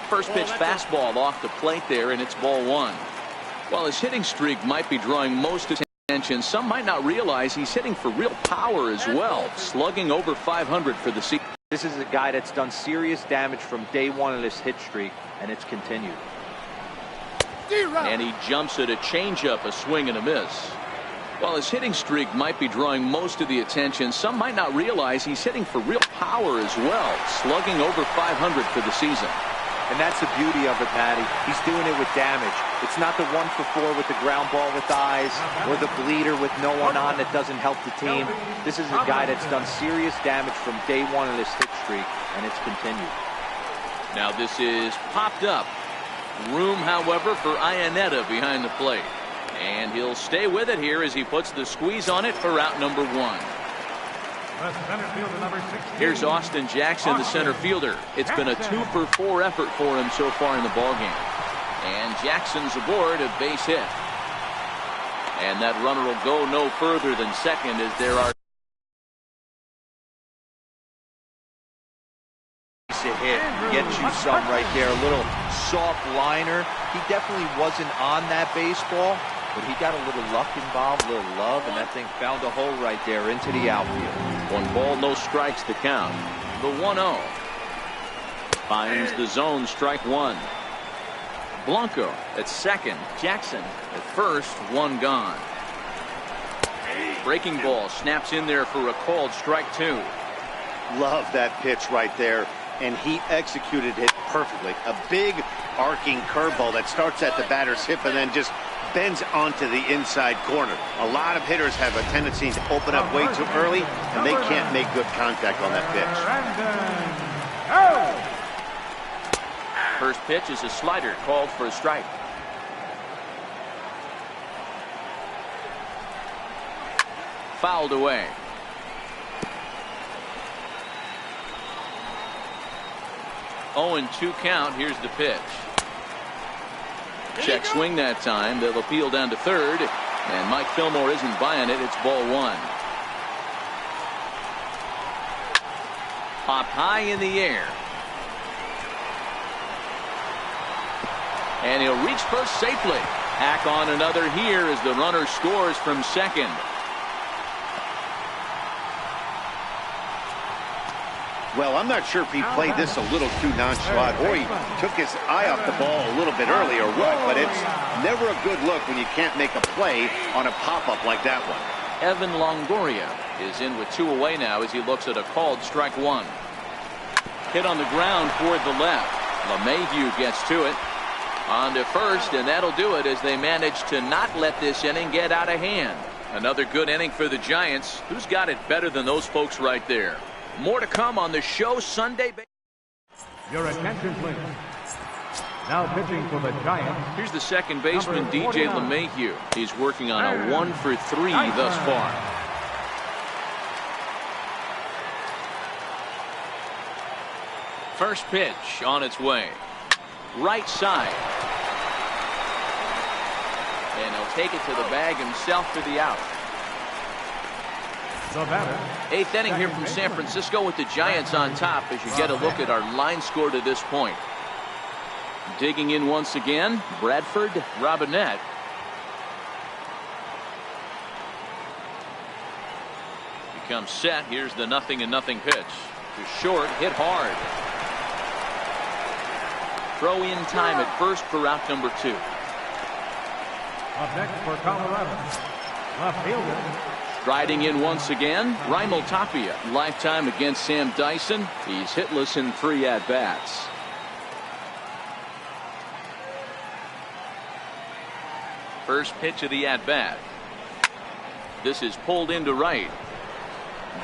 First pitch fastball off the plate there, and it's ball 1. While his hitting streak might be drawing most attention, some might not realize he's hitting for real power as well, slugging over 500 for the season. This is a guy that's done serious damage from day 1 of this hit streak, and it's continued. And he jumps at a changeup, a swing and a miss. While his hitting streak might be drawing most of the attention, some might not realize he's hitting for real power as well, slugging over 500 for the season. And that's the beauty of it, Patty. He's doing it with damage. It's not the 1-for-4 with the ground ball with eyes or the bleeder with no one on that doesn't help the team. This is a guy that's done serious damage from day 1 of this hit streak, and it's continued. Now this is popped up. Room, however, for Iannetta behind the plate. And he'll stay with it here as he puts the squeeze on it for out number 1. Here's Austin Jackson, the center fielder. It's been a 2-for-4 effort for him so far in the ballgame. And Jackson's aboard a base hit. And that runner will go no further than second as there are hit. Get you some right there. A little soft liner. He definitely wasn't on that baseball, but he got a little luck involved, a little love, and that thing found a hole right there into the outfield. 1 ball, no strikes to count. The 1-0. Finds the zone, strike 1. Blanco at second. Jackson at first, 1 gone. Breaking ball snaps in there for a called strike 2. Love that pitch right there, and he executed it perfectly. A big arcing curveball that starts at the batter's hip and then just bends onto the inside corner. A lot of hitters have a tendency to open up way too early, and they can't make good contact on that pitch. First pitch is a slider called for a strike. Fouled away. Oh, and 2 count. Here's the pitch. Check swing that time. They'll appeal down to third, and Mike Fillmore isn't buying it. It's ball 1. Popped high in the air. And he'll reach first safely. Hack on another here as the runner scores from second. Well, I'm not sure if he played this a little too nonchalant or he took his eye off the ball a little bit early or what, but it's never a good look when you can't make a play on a pop-up like that one. Evan Longoria is in with 2 away now as he looks at a called strike 1. Hit on the ground toward the left. LeMahieu gets to it. On to first, and that'll do it as they manage to not let this inning get out of hand. Another good inning for the Giants. Who's got it better than those folks right there? More to come on the show Sunday. Your attention, please. Now pitching for the Giants. Here's the second baseman, DJ LeMahieu. He's working on a 1 for 3 thus far. First pitch on its way. Right side. And he'll take it to the bag himself for the out. Eighth inning here from San Francisco with the Giants on top as you get a look at our line score to this point. Digging in once again, Bradford Robinette. Becomes set. Here's the 0-0 pitch. To short, hit hard. Throw in time at first for out number 2. Up next for Colorado, left fielder. Striding in once again, Raimel Tapia. Lifetime against Sam Dyson. He's hitless in 3 at-bats. First pitch of the at-bat. This is pulled into right.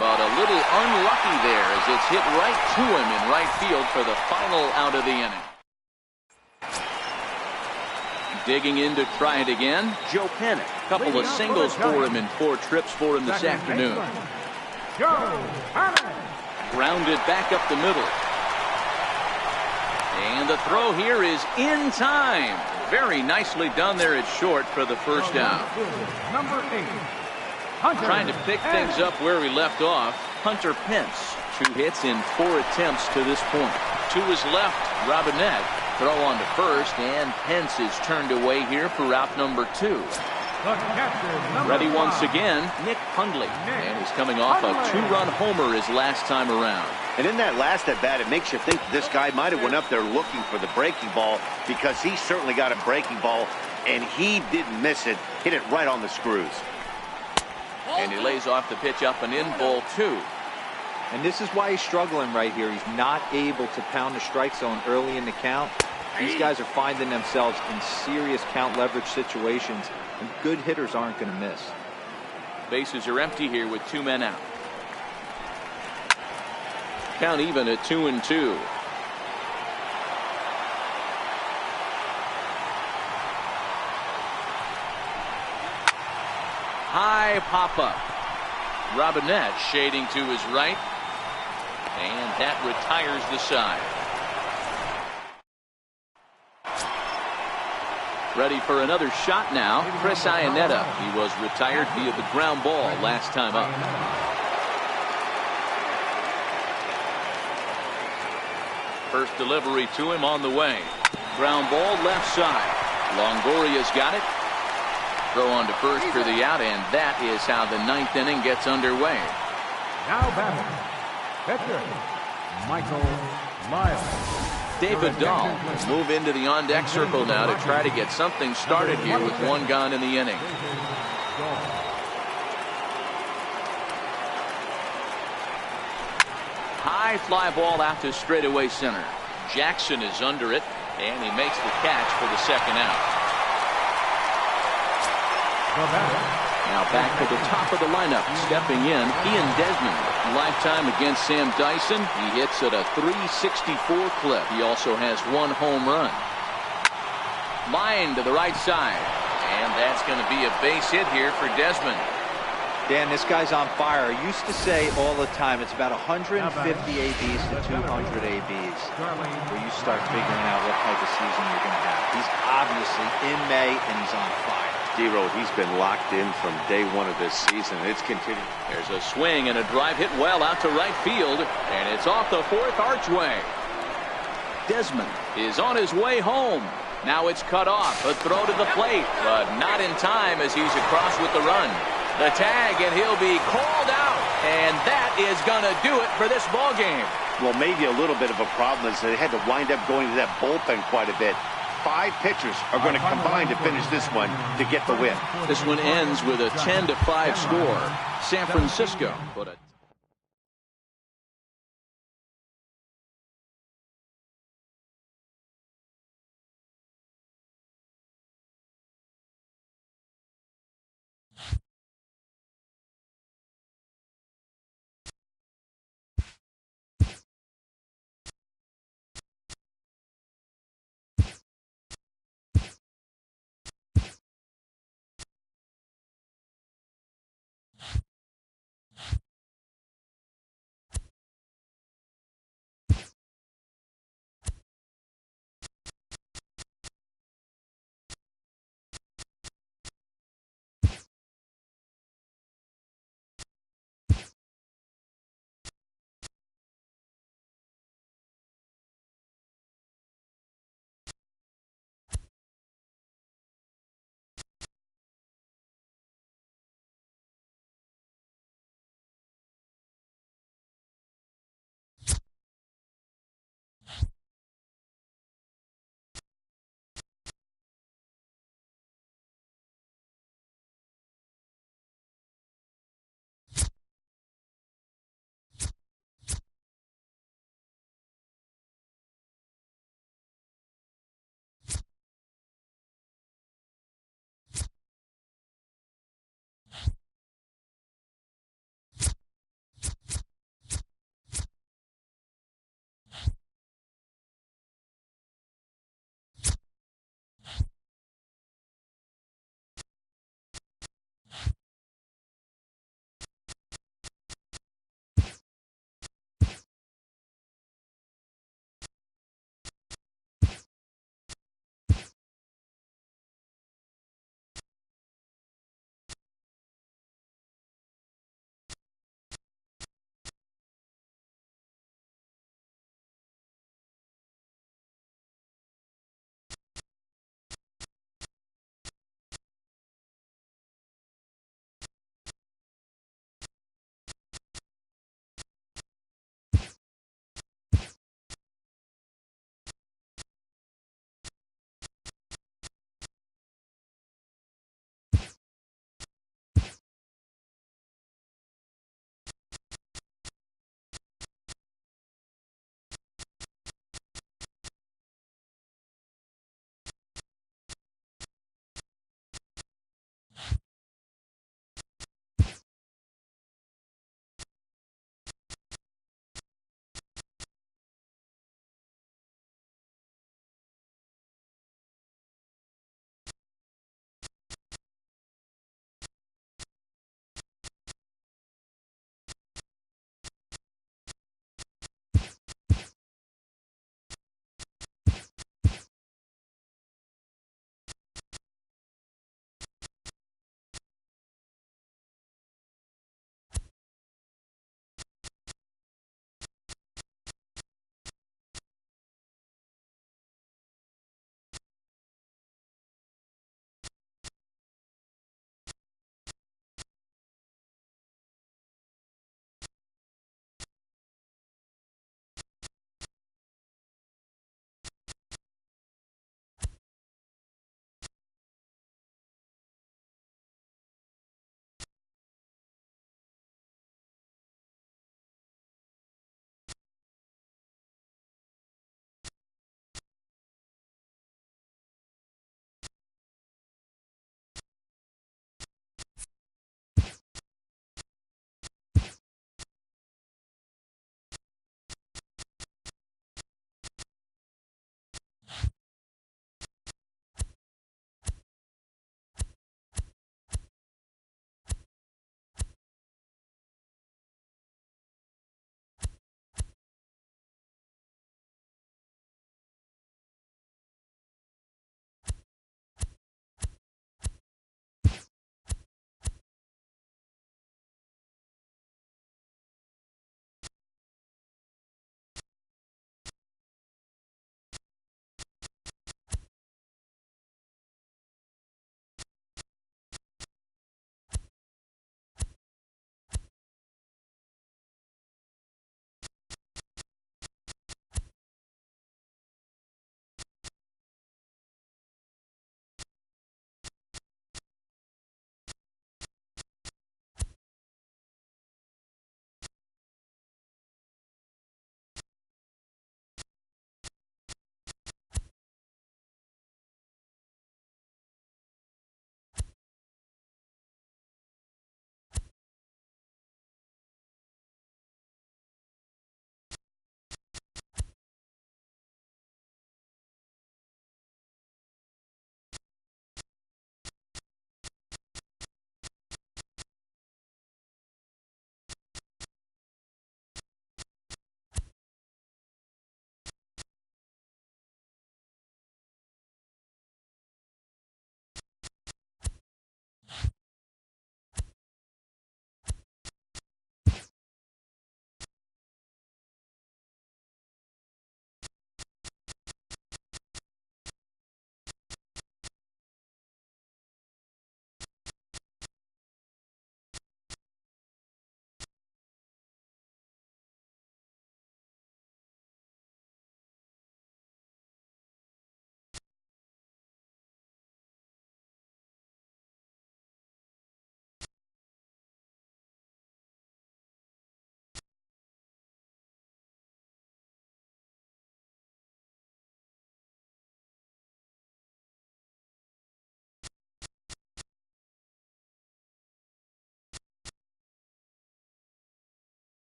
But a little unlucky there as it's hit right to him in right field for the final out of the inning. Digging in to try it again, Joe Panic. Couple of singles for him in 4 trips for him this afternoon. Grounded back up the middle. And the throw here is in time. Very nicely done there at short for the first out. Number 8. Trying to pick things up where we left off. Hunter Pence. 2 hits in 4 attempts to this point. To his left, Robinette. Throw on to first, and Pence is turned away here for out number 2. Ready once again, Nick Hundley. And he's coming off a 2-run homer his last time around. And in that last at-bat, it makes you think this guy might have went up there looking for the breaking ball because he certainly got a breaking ball, and he didn't miss it. Hit it right on the screws. And he lays off the pitch up and in, ball 2. And this is why he's struggling right here. He's not able to pound the strike zone early in the count. These guys are finding themselves in serious count leverage situations, and good hitters aren't going to miss. Bases are empty here with 2 men out. Count even at 2-2. High pop-up. Robinette shading to his right. And that retires the side. Ready for another shot now. Chris Iannetta. He was retired via the ground ball last time up. First delivery to him on the way. Ground ball left side. Longoria's got it. Throw on to first for the out, and that is how the 9th inning gets underway. Now batting, pitcher, Michael Miles. David Dahl will move into the on-deck circle now to try to get something started here with 1 gone in the inning. High fly ball out to straightaway center. Jackson is under it, and he makes the catch for the second out. Now back to the top of the lineup. Stepping in, Ian Desmond. Lifetime against Sam Dyson. He hits at a .364 clip. He also has 1 home run. Line to the right side. And that's going to be a base hit here for Desmond. Dan, this guy's on fire. I used to say all the time it's about 150 ABs to 200 ABs where you start figuring out what type of season you're going to have. He's obviously in May, and he's on fire. D-Roll, he's been locked in from day 1 of this season. It's continued. There's a swing and a drive hit well out to right field, and it's off the 4th archway. Desmond is on his way home. Now it's cut off. A throw to the plate, but not in time as he's across with the run. The tag, and he'll be called out. And that is going to do it for this ball game. Well, maybe a little bit of a problem is they had to wind up going to that bullpen quite a bit. 5 pitchers are going to combine to finish this one to get the win. This one ends with a 10-5 score. San Francisco.